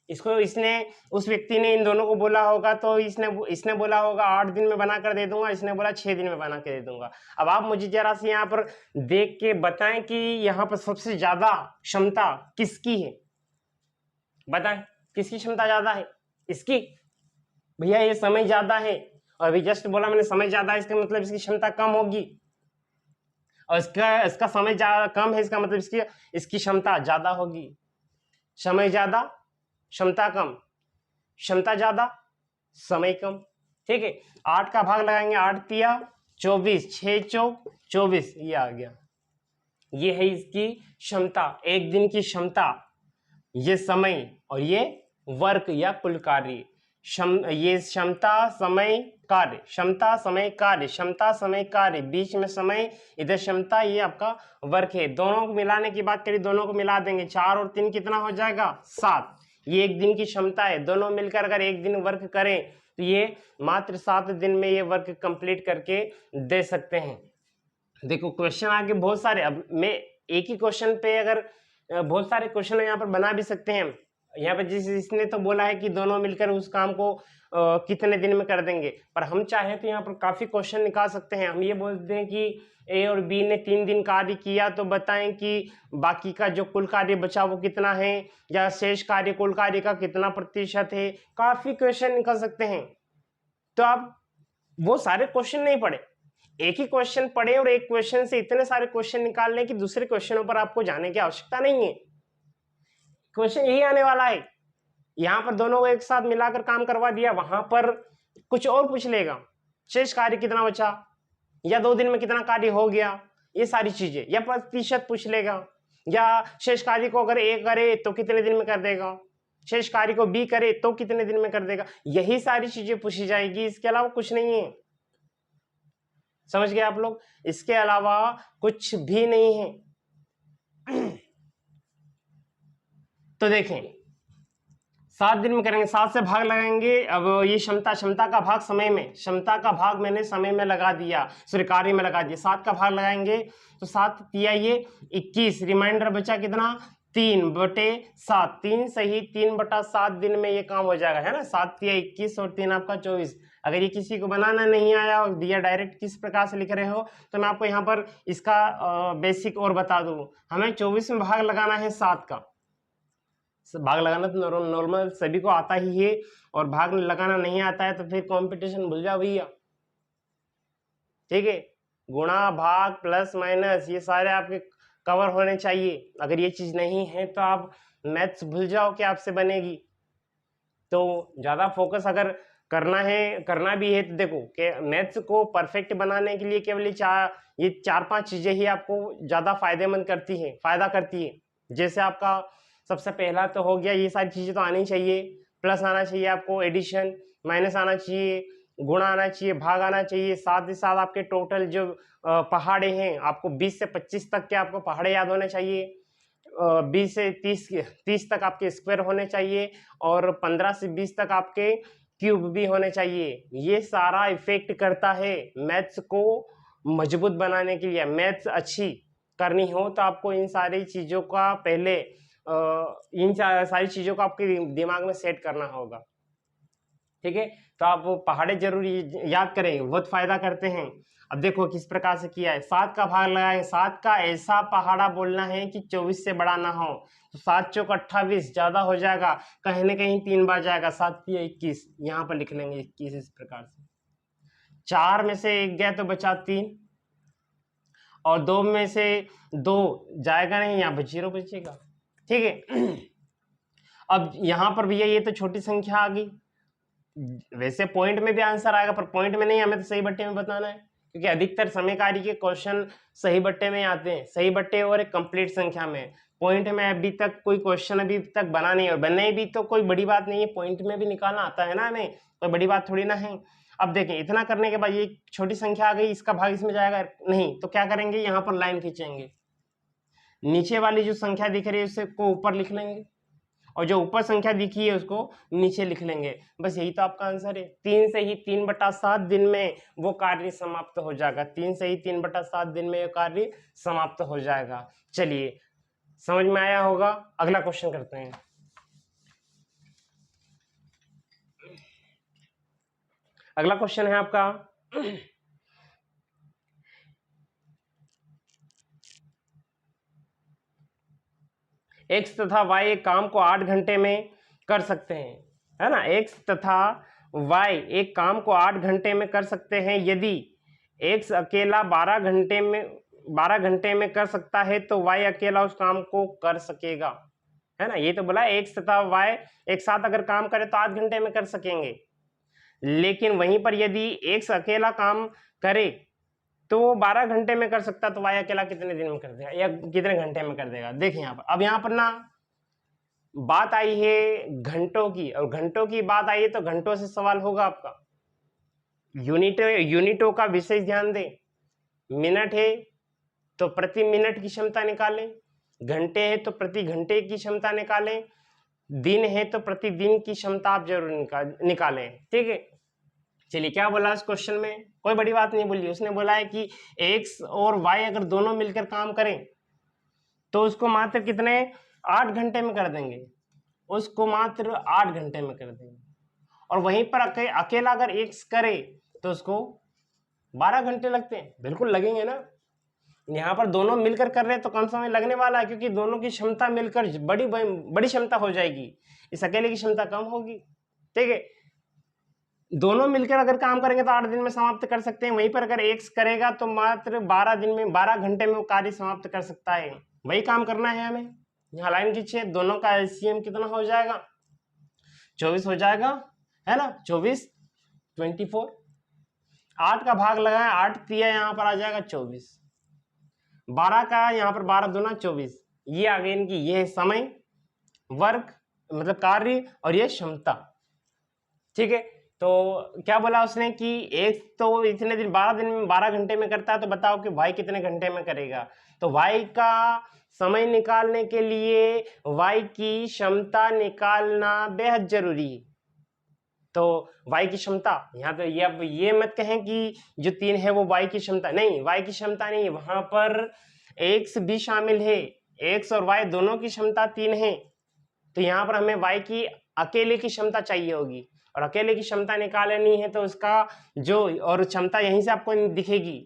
इसने उस व्यक्ति ने इन दोनों को बोला होगा तो इसने बोला होगा 8 दिन में बना कर दे दूंगा, इसने बोला 6 दिन में बना कर दे दूंगा। अब आप मुझे जरा से यहाँ पर देख के बताएं कि यहाँ पर सबसे ज्यादा क्षमता किसकी है, बताएं किसकी क्षमता ज्यादा है। इसकी, भैया ये समय ज्यादा है, और अभी जस्ट बोला मैंने समय ज्यादा है, इसका मतलब इसकी क्षमता कम होगी, और इसका समय कम है, इसका मतलब इसकी क्षमता ज्यादा होगी। समय ज्यादा क्षमता कम, क्षमता ज्यादा समय कम। ठीक है, 8 का भाग लगाएंगे, 8 तिया 24, 6 चौक 24, ये आ गया, ये है इसकी क्षमता, एक दिन की क्षमता। ये समय और ये वर्क या कुल कार्य, ये क्षमता समय कार्य, क्षमता समय कार्य, क्षमता समय कार्य, बीच में समय, इधर क्षमता, ये आपका वर्क है। दोनों को मिलाने की बात करें, दोनों को मिला देंगे, 4 और 3 कितना हो जाएगा 7, ये एक दिन की क्षमता है। दोनों मिलकर अगर एक दिन वर्क करें तो ये मात्र 7 दिन में ये वर्क कंप्लीट करके दे सकते हैं। देखो क्वेश्चन आगे बहुत सारे, अब मैं एक ही क्वेश्चन पे अगर बहुत सारे क्वेश्चन यहाँ पर बना भी सकते हैं। यहाँ पर इसने तो बोला है कि दोनों मिलकर उस काम को कितने दिन में कर देंगे, पर हम चाहे तो यहाँ पर काफी क्वेश्चन निकाल सकते हैं। हम ये बोलते हैं कि ए और बी ने 3 दिन कार्य किया, तो बताएं कि बाकी का जो कुल कार्य बचा वो कितना है, या शेष कार्य कुल कार्य का कितना प्रतिशत है। काफी क्वेश्चन निकल सकते हैं। तो आप वो सारे क्वेश्चन नहीं पढ़े, एक ही क्वेश्चन पढ़े और एक क्वेश्चन से इतने सारे क्वेश्चन निकालने की दूसरे क्वेश्चनों पर आपको जाने की आवश्यकता नहीं है। क्वेश्चन यही आने वाला है। यहां पर दोनों को एक साथ मिलाकर काम करवा दिया, वहां पर कुछ और पूछ लेगा, शेष कार्य कितना बचा, या 2 दिन में कितना कार्य हो गया, ये सारी चीजें, या प्रतिशत पूछ लेगा, या शेष कार्य को अगर एक करे तो कितने दिन में कर देगा, शेष कार्य को बी करे तो कितने दिन में कर देगा, यही सारी चीजें पूछी जाएगी, इसके अलावा कुछ नहीं है। समझ गए आप लोग, इसके अलावा कुछ भी नहीं है। तो देखें 7 दिन में करेंगे, 7 से भाग लगाएंगे। अब ये क्षमता का भाग समय में, क्षमता का भाग मैंने समय में लगा दिया, सॉरी कार्य में लगा दिया। 7 का भाग लगाएंगे तो 7 तिया ये 21, रिमाइंडर बचा कितना 3/7, 3 सही 3/7 दिन में ये काम हो जाएगा, है ना। 7 तिया 21 और 3 आपका 24। अगर ये किसी को बनाना नहीं आया और दिया डायरेक्ट किस प्रकार से लिख रहे हो तो मैं आपको यहाँ पर इसका बेसिक और बता दूं। हमें 24 में भाग लगाना है 7 का, भाग लगाना तो नॉर्मल सभी को आता ही है, और भाग लगाना नहीं आता है तो फिर कंपटीशन भूल जाओ भैया, ठीक है। गुणा भाग प्लस माइनस ये सारे आपके कवर होने चाहिए। अगर ये चीज नहीं है तो आप मैथ्स भूल जाओ कि आपसे बनेगी। तो ज्यादा फोकस अगर करना भी है तो देखो कि मैथ्स को परफेक्ट बनाने के लिए केवल ये 4-5 चीजें ही आपको ज्यादा फायदा करती है। जैसे आपका सबसे पहला तो हो गया, ये सारी चीजें तो आनी चाहिए, प्लस आना चाहिए आपको, एडिशन, माइनस आना चाहिए, गुणा आना चाहिए, भाग आना चाहिए। साथ ही साथ आपके टोटल जो पहाड़े हैं आपको 20 से 25 तक के आपको पहाड़े याद होने चाहिए, 20 से 30 तक आपके स्क्वायर होने चाहिए, और 15 से 20 तक आपके क्यूब भी होने चाहिए। ये सारा इफेक्ट करता है मैथ्स को मजबूत बनाने के लिए। मैथ्स अच्छी करनी हो तो आपको इन सारी चीजों का पहले इन सारी चीजों को आपके दिमाग में सेट करना होगा, ठीक है। तो आप पहाड़े जरूरी याद करें, बहुत फायदा करते हैं। अब देखो किस प्रकार से किया है, 7 का भाग लगाए, 7 का ऐसा पहाड़ा बोलना है कि 24 से बड़ा ना हो। तो 7 चौक 28 ज्यादा हो जाएगा, कहीं ना कहीं 3 बार जाएगा, 7 तिया 21, यहाँ पर लिख लेंगे 21 इस प्रकार से। 4 में से 1 गया तो बचा 3, और 2 में से 2 जाएगा नहीं, यहाँ पर 0 बचेगा, ठीक है। अब यहां पर भैया ये तो छोटी संख्या आ गई, वैसे पॉइंट में भी आंसर आएगा पर पॉइंट में नहीं, हमें तो सही बट्टे में बताना है, क्योंकि अधिकतर समीकारी के क्वेश्चन सही बट्टे में आते हैं, सही बट्टे और एक कंप्लीट संख्या में। पॉइंट में अभी तक कोई क्वेश्चन अभी तक बना नहीं, और बनने भी तो कोई बड़ी बात नहीं है, पॉइंट में भी निकालना आता है ना हमें, कोई बड़ी बात थोड़ी ना है। अब देखें इतना करने के बाद ये छोटी संख्या आ गई, इसका भाग इसमें जाएगा नहीं, तो क्या करेंगे, यहाँ पर लाइन खींचेंगे, नीचे वाली जो संख्या दिख रही है उसको ऊपर लिख लेंगे, और जो ऊपर संख्या दिखी है उसको नीचे लिख लेंगे। बस यही तो आपका आंसर है। 3 से ही 3/7 दिन में वो कार्य समाप्त हो जाएगा, 3 से ही 3/7 दिन में वो कार्य समाप्त हो जाएगा। चलिए समझ में आया होगा, अगला क्वेश्चन करते हैं। अगला क्वेश्चन है आपका x तथा y एक काम को 8 घंटे में कर सकते हैं, है ना। x तथा y एक काम को 8 घंटे में कर सकते हैं। यदि x अकेला 12 घंटे में कर सकता है तो y अकेला उस काम को कर सकेगा, है ना। ये तो बोला x तथा y एक साथ अगर काम करे तो 8 घंटे में कर सकेंगे, लेकिन वहीं पर यदि x अकेला काम करे तो वो 12 घंटे में कर सकता, तो y अकेला कितने दिन में कर देगा या कितने घंटे में कर देगा। देखिए यहाँ पर, अब यहाँ पर ना बात आई है घंटों की, और घंटों की बात आई है तो घंटों से सवाल होगा आपका। यूनिटों का विशेष ध्यान दें। मिनट है तो प्रति मिनट की क्षमता निकालें, घंटे है तो प्रति घंटे की क्षमता निकालें, दिन है तो प्रति दिन की क्षमता आप जरूर निकालें, ठीक है। चलिए क्या बोला इस क्वेश्चन में, कोई बड़ी बात नहीं बोली, उसने बोला है कि x और y अगर दोनों मिलकर काम करें तो उसको मात्र कितने 8 घंटे में कर देंगे, उसको मात्र 8 घंटे में कर देंगे, और वहीं पर अकेला अगर x करे तो उसको 12 घंटे लगते हैं, बिल्कुल लगेंगे ना। यहाँ पर दोनों मिलकर कर रहे हैं तो कम समय लगने वाला है, क्योंकि दोनों की क्षमता मिलकर बड़ी क्षमता हो जाएगी, इस अकेले की क्षमता कम होगी, ठीक है। दोनों मिलकर अगर काम करेंगे तो 8 दिन में समाप्त कर सकते हैं, वहीं पर अगर x करेगा तो मात्र 12 घंटे में वो कार्य समाप्त कर सकता है। वही काम करना है हमें। यहाँ लाइन खींचिए, दोनों का एलसीएम कितना हो जाएगा 24 हो जाएगा, है ना। 24 24, 8 का भाग लगाए, 8 तिया यहाँ पर आ जाएगा 24, 12 का यहाँ पर 12 दूना 24, ये आ गई इनकी, ये है समय वर्क मतलब कार्य और ये क्षमता। ठीक है, तो क्या बोला उसने कि एक तो इतने दिन 12 दिन में 12 घंटे में करता है, तो बताओ कि y कितने घंटे में करेगा। तो y का समय निकालने के लिए y की क्षमता निकालना बेहद जरूरी है। तो y की क्षमता यहाँ तो ये, अब ये मत कहें कि जो 3 है वो y की क्षमता नहीं, y की क्षमता नहीं, वहां पर x भी शामिल है, x और y दोनों की क्षमता 3 है। तो यहाँ पर हमें y की अकेले की क्षमता चाहिए होगी, और अकेले की क्षमता निकालनी है तो उसका जो और क्षमता यहीं से आपको दिखेगी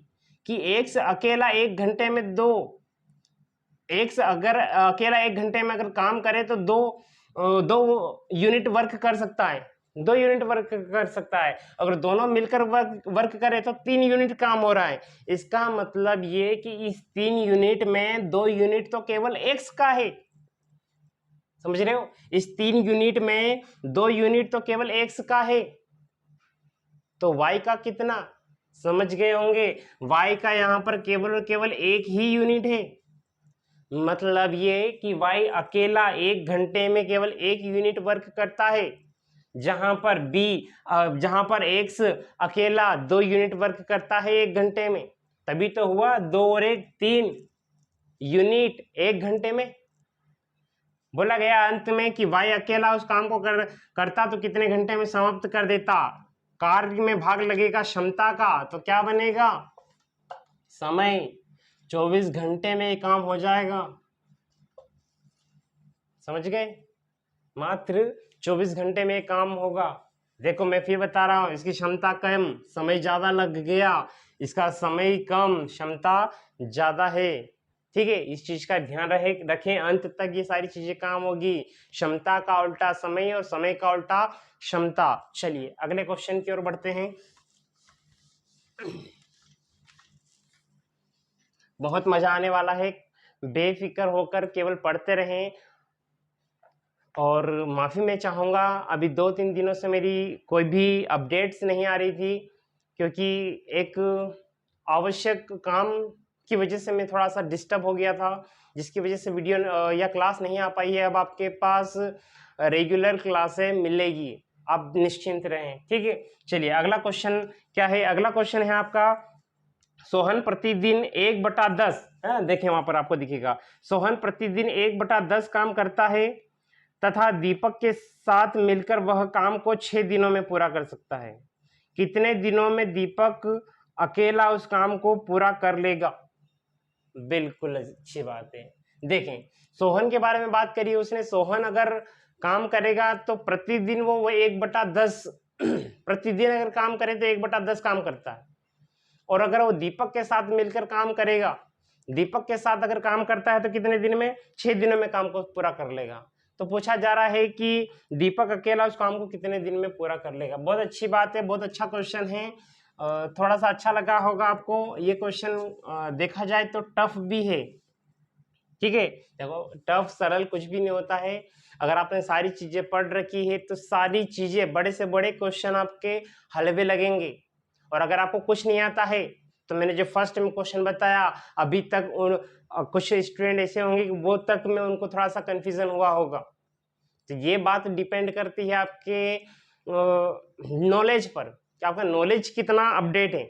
कि x अकेला 1 घंटे में x अगर अकेला 1 घंटे में अगर काम करे तो दो यूनिट वर्क कर सकता है, 2 यूनिट वर्क कर सकता है। अगर दोनों मिलकर वर्क करे तो 3 यूनिट काम हो रहा है। इसका मतलब ये कि इस 3 यूनिट में 2 यूनिट तो केवल x का है, समझ रहे हो। इस 3 यूनिट में 2 यूनिट तो केवल x का है, तो y का कितना समझ गए होंगे। y का यहाँ पर केवल और केवल 1 ही यूनिट है, मतलब ये कि y अकेला 1 घंटे में केवल 1 यूनिट वर्क करता है, जहां पर x अकेला 2 यूनिट वर्क करता है 1 घंटे में। तभी तो हुआ 2 और 1 3 यूनिट 1 घंटे में। बोला गया अंत में कि y अकेला उस काम को करता तो कितने घंटे में समाप्त कर देता। कार्य में भाग लगेगा क्षमता का, तो क्या बनेगा समय, 24 घंटे में ये काम हो जाएगा। समझ गए, मात्र 24 घंटे में काम होगा। देखो मैं फिर बता रहा हूं, इसकी क्षमता कम, समय ज्यादा लग गया, इसका समय कम, क्षमता ज्यादा है। ठीक है, इस चीज का ध्यान रखें, अंत तक ये सारी चीजें काम होगी। क्षमता का उल्टा समय और समय का उल्टा क्षमता। चलिए अगले क्वेश्चन की ओर बढ़ते हैं। बहुत मजा आने वाला है, बेफिक्र होकर केवल पढ़ते रहें। और माफी मैं चाहूँगा, अभी 2-3 दिनों से मेरी कोई भी अपडेट्स नहीं आ रही थी, क्योंकि एक आवश्यक काम की वजह से मैं थोड़ा सा डिस्टर्ब हो गया था, जिसकी वजह से वीडियो या क्लास नहीं आ पाई है। अब आपके पास रेगुलर क्लासें मिलेगी, आप निश्चिंत रहें। ठीक है, चलिए अगला क्वेश्चन क्या है। अगला क्वेश्चन है आपका, सोहन प्रतिदिन 1/10, देखें वहां पर आपको दिखेगा, सोहन प्रतिदिन 1/10 काम करता है तथा दीपक के साथ मिलकर वह काम को 6 दिनों में पूरा कर सकता है। कितने दिनों में दीपक अकेला उस काम को पूरा कर लेगा। बिल्कुल अच्छी बात है। देखें सोहन के बारे में बात करिए, उसने सोहन अगर काम करेगा तो प्रतिदिन वो 1/10 प्रतिदिन अगर काम करे तो 1/10 काम करता है। और अगर वो दीपक के साथ मिलकर काम करेगा, दीपक के साथ अगर काम करता है तो कितने दिन में, 6 दिनों में काम को पूरा कर लेगा। तो पूछा जा रहा है कि दीपक अकेला उस काम को कितने दिन में पूरा कर लेगा। बहुत अच्छी बात है, बहुत अच्छा क्वेश्चन है। थोड़ा सा अच्छा लगा होगा आपको ये क्वेश्चन। देखा जाए तो टफ भी है। ठीक है, देखो टफ सरल कुछ भी नहीं होता है। अगर आपने सारी चीजें पढ़ रखी है तो सारी चीजें, बड़े से बड़े क्वेश्चन आपके हलवे लगेंगे। और अगर आपको कुछ नहीं आता है तो मैंने जो फर्स्ट में क्वेश्चन बताया, अभी तक कुछ स्टूडेंट ऐसे होंगे कि वो तक में उनको थोड़ा सा कंफ्यूजन हुआ होगा। तो ये बात डिपेंड करती है आपके नॉलेज पर कि आपका नॉलेज कितना अपडेट है।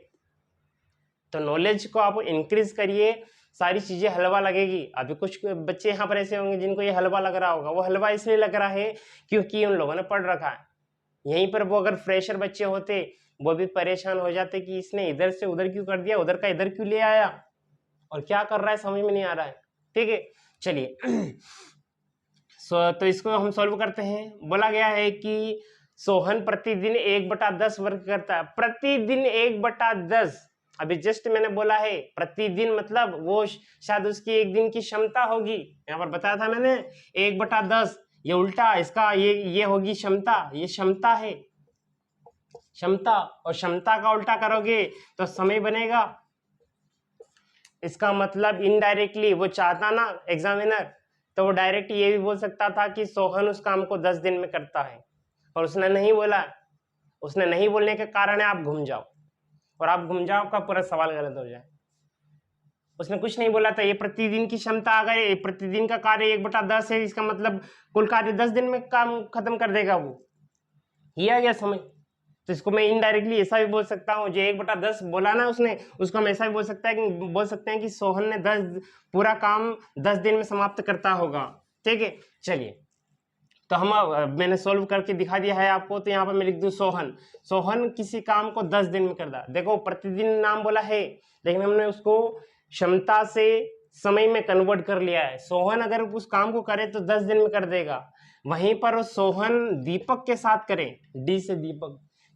तो नॉलेज को आप इंक्रीज करिए, सारी चीजें हलवा लगेगी। अभी कुछ बच्चे यहाँ पर ऐसे होंगे जिनको ये हलवा लग रहा होगा, वो हलवा इसलिए लग रहा है क्योंकि उन लोगों ने पढ़ रखा है। यहीं पर वो अगर फ्रेशर बच्चे होते वो भी परेशान हो जाते कि इसने इधर से उधर क्यों कर दिया, उधर का इधर क्यों ले आया, और क्या कर रहा है समझ में नहीं आ रहा है। ठीक है, चलिए तो इसको हम सॉल्व करते हैं। बोला गया है कि सोहन प्रतिदिन 1/10 वर्क करता है। प्रतिदिन 1/10, अभी जस्ट मैंने बोला है प्रतिदिन, मतलब वो शायद उसकी एक दिन की क्षमता होगी। यहाँ पर बताया था मैंने 1/10, ये उल्टा इसका ये होगी क्षमता, ये क्षमता है, क्षमता। और क्षमता का उल्टा करोगे तो समय बनेगा। इसका मतलब इनडायरेक्टली वो चाहता ना एग्जामिनर, तो वो डायरेक्ट ये भी बोल सकता था कि सोहन उस काम को 10 दिन में करता है, और उसने नहीं बोला। उसने नहीं बोलने के कारण है आप घूम जाओ, और आप घूम जाओ का पूरा सवाल गलत हो जाए। उसने कुछ नहीं बोला था। ये प्रतिदिन की क्षमता, अगर ये प्रतिदिन का कार्य 1/10 है, इसका मतलब कुल कार्य 10 दिन में काम खत्म कर देगा वो। ये आ गया समझ। तो इसको मैं इनडायरेक्टली ऐसा भी बोल सकता हूँ, जो 1/10 बोला ना उसने, उसको हम ऐसा भी बोल सकते हैं कि सोहन ने पूरा काम 10 दिन में समाप्त करता होगा। ठीक है, चलिए तो मैंने सोल्व करके दिखा दिया है आपको। तो यहाँ पर मैं लिख दूं सोहन किसी काम को 10 दिन में करता। देखो प्रतिदिन नाम बोला है, लेकिन हमने उसको क्षमता से समय में कन्वर्ट कर लिया है। सोहन अगर उस काम को करे तो 10 दिन में कर देगा। वहीं पर सोहन दीपक के साथ करे, डी से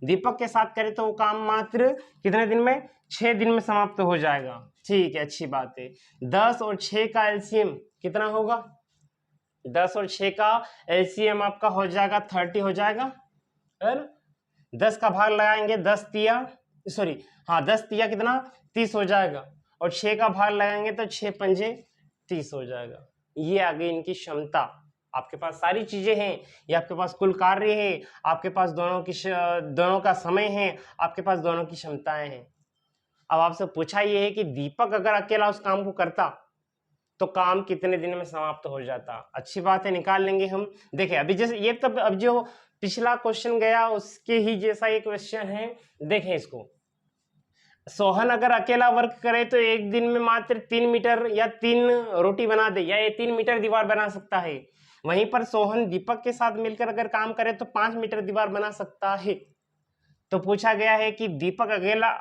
दीपक के साथ करे तो वो काम मात्र कितने दिन में, 6 दिन में समाप्त हो जाएगा। ठीक है, अच्छी बात है। 10 और 6 का एलसीएम कितना होगा? 10 और 6 का एलसीएम आपका हो जाएगा 30 हो जाएगा, है ना। 10 का भाग लगाएंगे, 10 तिया कितना, 30 हो जाएगा। और 6 का भाग लगाएंगे तो 6 पंजे 30 हो जाएगा। ये आ गई इनकी क्षमता। आपके पास सारी चीजें हैं, ये आपके पास कुल कार्य है, आपके पास दोनों का समय है, आपके पास दोनों की क्षमताएं हैं। अब आपसे पूछा ये है कि दीपक अगर अकेला उस काम को करता तो काम कितने दिन में समाप्त हो जाता। अच्छी बात है, निकाल लेंगे हम। देखिए अभी जैसे ये तब अब जो पिछला क्वेश्चन गया उसके ही जैसा ये क्वेश्चन है। देखें इसको, सोहन अगर अकेला वर्क करे तो एक दिन में मात्र 3 मीटर या 3 रोटी बना दे, या ये 3 मीटर दीवार बना सकता है। वहीं पर सोहन दीपक के साथ मिलकर अगर काम करे तो 5 मीटर दीवार बना सकता है। तो पूछा गया है कि दीपक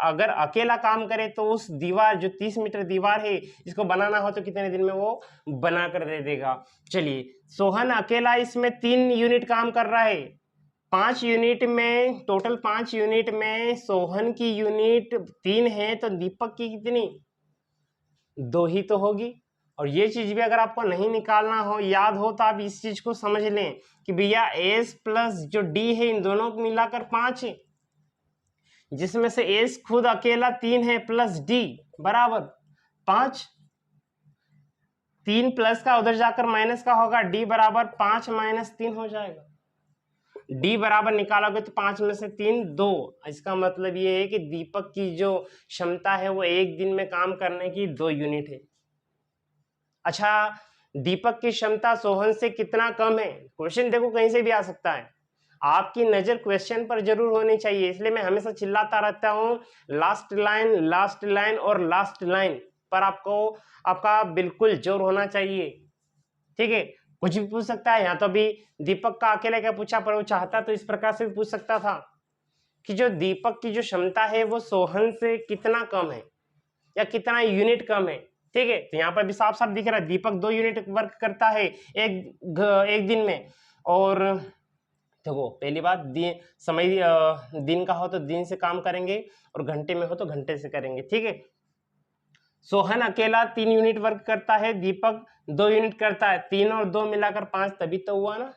अगर अकेला काम करे तो उस दीवार, जो 30 मीटर दीवार है, इसको बनाना हो तो कितने दिन में वो बना कर दे देगा। चलिए सोहन अकेला इसमें 3 यूनिट काम कर रहा है। 5 यूनिट में, टोटल 5 यूनिट में सोहन की यूनिट 3 है, तो दीपक की कितनी, 2 ही तो होगी। और ये चीज भी अगर आपको नहीं निकालना हो, याद हो, तो आप इस चीज को समझ लें कि भैया एस प्लस जो डी है, इन दोनों को मिलाकर 5 है, जिसमें से एस खुद अकेला 3 है प्लस डी बराबर 5। 3 प्लस का उधर जाकर माइनस का होगा, डी बराबर 5 माइनस 3 हो जाएगा। डी बराबर निकालोगे तो 5 में से 3 2। इसका मतलब ये है कि दीपक की जो क्षमता है वो एक दिन में काम करने की 2 यूनिट है। अच्छा, दीपक की क्षमता सोहन से कितना कम है? क्वेश्चन देखो कहीं से भी आ सकता है, आपकी नजर क्वेश्चन पर जरूर होनी चाहिए। इसलिए मैं हमेशा चिल्लाता रहता हूं, लास्ट लाइन और लास्ट लाइन पर आपका बिल्कुल जोर होना चाहिए। ठीक है, कुछ भी पूछ सकता है। यहाँ तो अभी दीपक का अकेले क्या पूछा, पर वो चाहता तो इस प्रकार से भी पूछ सकता था कि जो दीपक की जो क्षमता है वो सोहन से कितना कम है या कितना यूनिट कम है। ठीक है, तो यहाँ पर भी साफ साफ दिख रहा है दीपक 2 यूनिट वर्क करता है एक दिन में। और देखो पहली बात, दिन का हो तो दिन से काम करेंगे, और घंटे में हो तो घंटे से करेंगे। ठीक है, सोहन अकेला 3 यूनिट वर्क करता है, दीपक 2 यूनिट करता है, 3 और 2 मिलाकर 5, तभी तो हुआ ना।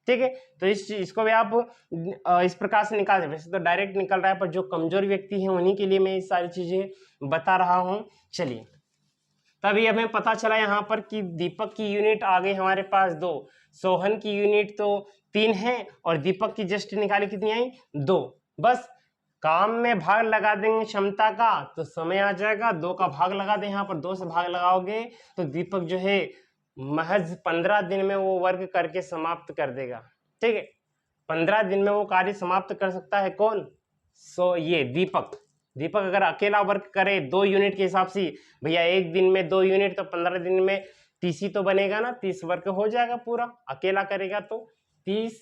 ठीक है, तो इसको भी आप इस प्रकार से निकाल सकते। वैसे तो डायरेक्ट निकल रहा है, पर जो कमजोर व्यक्ति है उन्हीं के लिए मैं ये सारी चीजें बता रहा हूं। चलिए, तभी हमें पता चला यहाँ पर कि दीपक की यूनिट आ गई हमारे पास 2, सोहन की यूनिट तो 3 है, और दीपक की जस्ट निकाली कितनी आई, 2। बस काम में भाग लगा देंगे क्षमता का तो समय आ जाएगा। 2 का भाग लगा दें, यहाँ पर 2 से भाग लगाओगे तो दीपक जो है महज 15 दिन में वो वर्क करके समाप्त कर देगा। ठीक है, 15 दिन में वो कार्य समाप्त कर सकता है। कौन? ये दीपक अगर अकेला वर्क करे 2 यूनिट के हिसाब से, भैया एक दिन में 2 यूनिट तो 15 दिन में 30 ही तो बनेगा ना, 30 वर्क हो जाएगा पूरा। अकेला करेगा तो 30,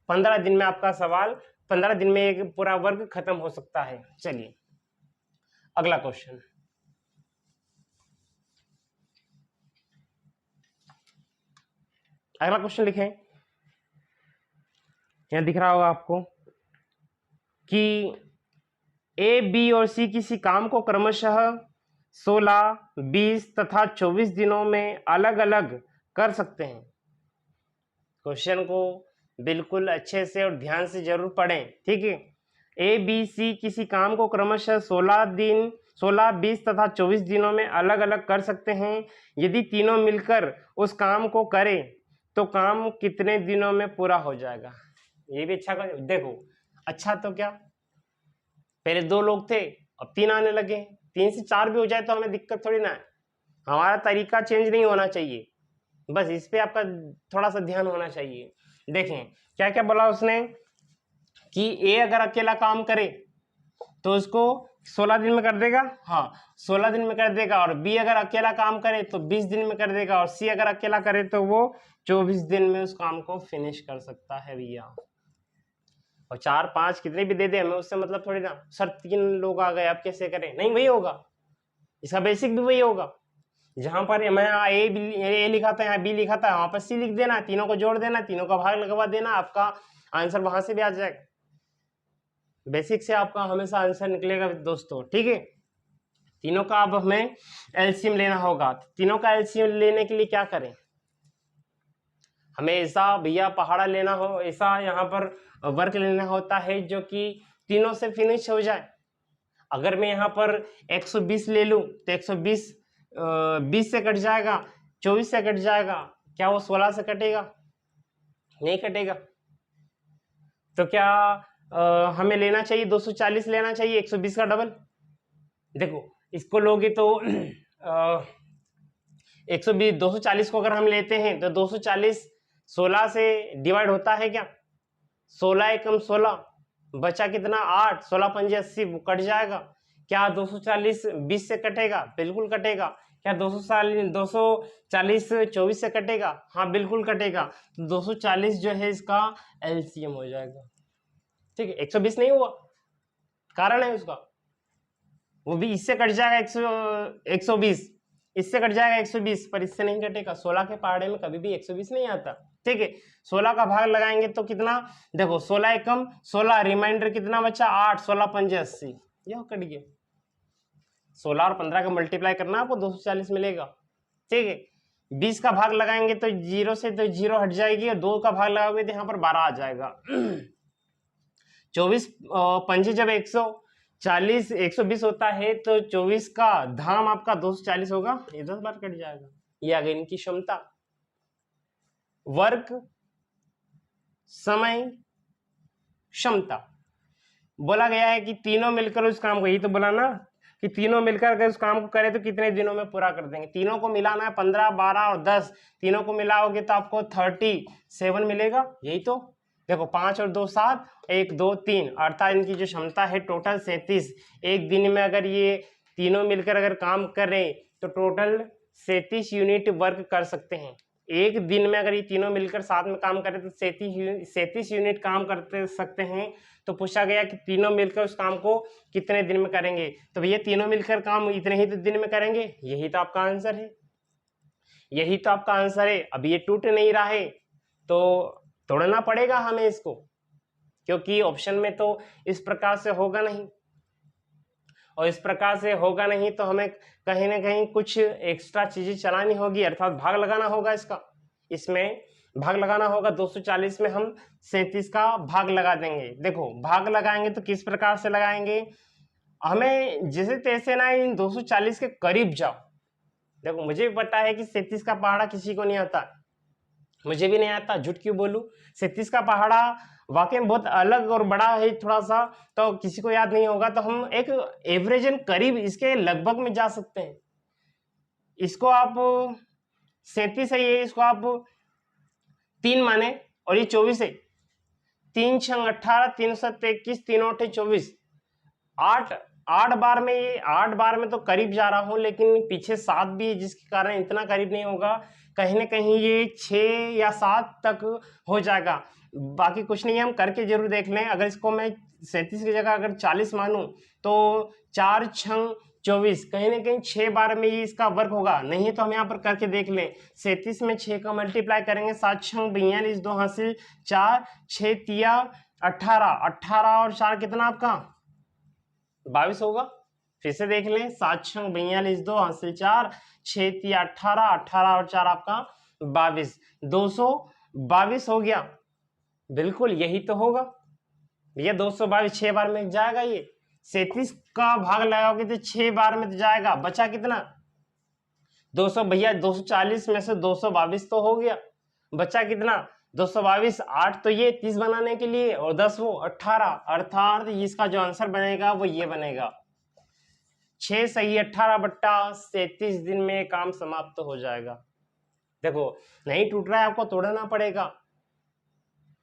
15 दिन में आपका सवाल, 15 दिन में एक पूरा वर्ग खत्म हो सकता है। चलिए अगला क्वेश्चन, लिखें। यहां दिख रहा होगा आपको कि ए, बी और सी किसी काम को क्रमशः 16, 20 तथा 24 दिनों में अलग अलग कर सकते हैं। क्वेश्चन को बिल्कुल अच्छे से और ध्यान से जरूर पढ़ें। ठीक है, ए, बी, सी किसी काम को क्रमशः 16, 20 तथा 24 दिनों में अलग अलग कर सकते हैं। यदि तीनों मिलकर उस काम को करें तो काम कितने दिनों में पूरा हो जाएगा? ये भी अच्छा कर, देखो अच्छा तो क्या, पहले 2 लोग थे, अब 3 आने लगे, 3 से 4 भी हो जाए तो हमें दिक्कत थोड़ी ना है। हमारा तरीका चेंज नहीं होना चाहिए, बस इस पे आपका थोड़ा सा ध्यान होना चाहिए। देखें क्या क्या बोला उसने कि ए अगर अकेला काम करे तो उसको 16 दिन में कर देगा, हाँ 16 दिन में कर देगा, और बी अगर अकेला काम करे तो 20 दिन में कर देगा, और सी अगर अकेला करे तो वो 24 दिन में उस काम को फिनिश कर सकता है भैया। और 4 5 कितने भी दे दे हमें उससे मतलब थोड़ी ना, सर 3 लोग आ गए आप कैसे करें, नहीं वही होगा, इसका बेसिक भी वही होगा। जहां पर मैं ए लिखा था यहाँ बी लिखा था वहां पर सी लिख देना, तीनों को जोड़ देना, तीनों का भाग लगवा देना, आपका आंसर वहां से भी आ जाएगा। बेसिक से आपका हमेशा आंसर निकलेगा दोस्तों, ठीक है। तीनों का अब हमें एलसीएम लेना होगा। तीनों का एलसीएम लेने के लिए क्या करें, हमें ऐसा भैया पहाड़ा लेना हो, ऐसा यहाँ पर वर्क लेना होता है जो कि तीनों से फिनिश हो जाए। अगर मैं यहाँ पर 120 ले लूँ तो 120 20 से कट जाएगा, 24 से कट जाएगा, क्या वो 16 से कटेगा, नहीं कटेगा। तो क्या हमें लेना चाहिए 240 लेना चाहिए, 120 का डबल। देखो इसको लोगे तो 120 240 को अगर हम लेते हैं तो 240 16 से डिवाइड होता है क्या, 16 एकम 16 बचा कितना 8, 16 पंजे 80, वो कट जाएगा। क्या 240 20 से कटेगा, बिल्कुल कटेगा। क्या 240 24 से कटेगा, हाँ बिल्कुल कटेगा। तो 240 जो है इसका एलसीएम हो जाएगा, ठीक है। 120 नहीं हुआ, कारण है उसका, वो भी इससे कट जाएगा 120, इससे कट जाएगा 120, पर इससे नहीं कटेगा। 16 के पहाड़े में कभी भी 120 नहीं आता, ठीक है। 16 का भाग लगाएंगे तो कितना, देखो 16 एकम 16, रिमाइंडर कितना बचा 8, 16 पंजे 80, यह कट गया। 16 और 15 का मल्टीप्लाई करना आपको 240 मिलेगा, ठीक है। 20 का भाग लगाएंगे तो 0 से तो 0 हट जाएगी, और 2 का भाग लगाओगे तो यहाँ पर 12 आ जाएगा। 24 पंजे जब 140 120 होता है तो 24 का धाम आपका 240 होगा, ये 10 बार कट जाएगा। ये आ गई इनकी क्षमता। वर्क समय क्षमता बोला गया है कि तीनों मिलकर उस काम को, यही तो बोला ना कि तीनों मिलकर अगर उस काम को करें तो कितने दिनों में पूरा कर देंगे। तीनों को मिलाना है 15 12 और 10, तीनों को मिलाओगे तो आपको 37 मिलेगा, यही तो। देखो 5 और 2 7, 1 2 3, अर्थात इनकी जो क्षमता है टोटल 37। एक दिन में अगर ये तीनों मिलकर अगर काम करें तो टोटल 37 यूनिट वर्क कर सकते हैं। एक दिन में अगर ये तीनों मिलकर साथ में काम करें तो 37 यूनिट काम करते सकते हैं। तो पूछा गया कि तीनों मिलकर उस काम को कितने दिन में करेंगे, तो भैया तीनों मिलकर काम इतने ही तो दिन में करेंगे, यही तो आपका आंसर है, यही तो आपका आंसर है। अब ये टूट नहीं रहा है तो तोड़ना पड़ेगा हमें इसको, क्योंकि ऑप्शन में तो इस प्रकार से होगा नहीं, और इस प्रकार से होगा नहीं तो हमें कहीं ना कहीं कुछ एक्स्ट्रा चीजें चलानी होगी, अर्थात भाग लगाना होगा इसका। इसमें भाग लगाना होगा, 240 में हम 37 का भाग लगा देंगे। देखो भाग लगाएंगे तो किस प्रकार से लगाएंगे, हमें जैसे तैसे ना इन 240 के करीब जाओ। देखो मुझे भी पता है कि 37 का पहाड़ा किसी को नहीं आता, मुझे भी नहीं आता, झूठ क्यों बोलूं। 37 का पहाड़ा वाकई में बहुत अलग और बड़ा है थोड़ा सा, तो किसी को याद नहीं होगा। तो हम एक एवरेजन करीब इसके लगभग में जा सकते हैं। इसको आप 37 है ये, इसको आप 3 माने और ये 24 है, 3 6 18, 3 7 21, 3 8 24, 8 बार में, ये 8 बार में तो करीब जा रहा हूं, लेकिन पीछे 7 भी है जिसके कारण इतना करीब नहीं होगा। कहीं ना कहीं ये 6 या 7 तक हो जाएगा, बाकी कुछ नहीं है, हम करके जरूर देख लें। अगर इसको मैं 37 की जगह अगर 40 मानूं तो 4 6 24, कहीं ना कहीं 6 बार में ये इसका वर्क होगा। नहीं तो हम यहाँ पर करके देख लें, 37 में 6 का मल्टीप्लाई करेंगे, 7 6 42, 2 हासिल 4, 6 तिया 18, 18 और 4 कितना आपका 22 होगा। फिर से देख लें, 7 6 42, 2 हासिल 4, 6 तिया 18, 18 और 4 आपका 22, 222 हो गया। बिल्कुल यही तो होगा भैया, 222 6 बार में जाएगा। ये 37 का भाग लगाओगे तो 6 बार में तो जाएगा, बचा कितना 200 भैया, 240 में से 222 तो हो गया, बचा कितना 222, 8 तो ये 30 बनाने के लिए और 10 वो 18, अर्थात इसका जो आंसर बनेगा वो ये बनेगा। 6 सही 18 बट्टा 37 दिन में काम समाप्त हो जाएगा। देखो नहीं टूट रहा है, आपको तोड़ना पड़ेगा।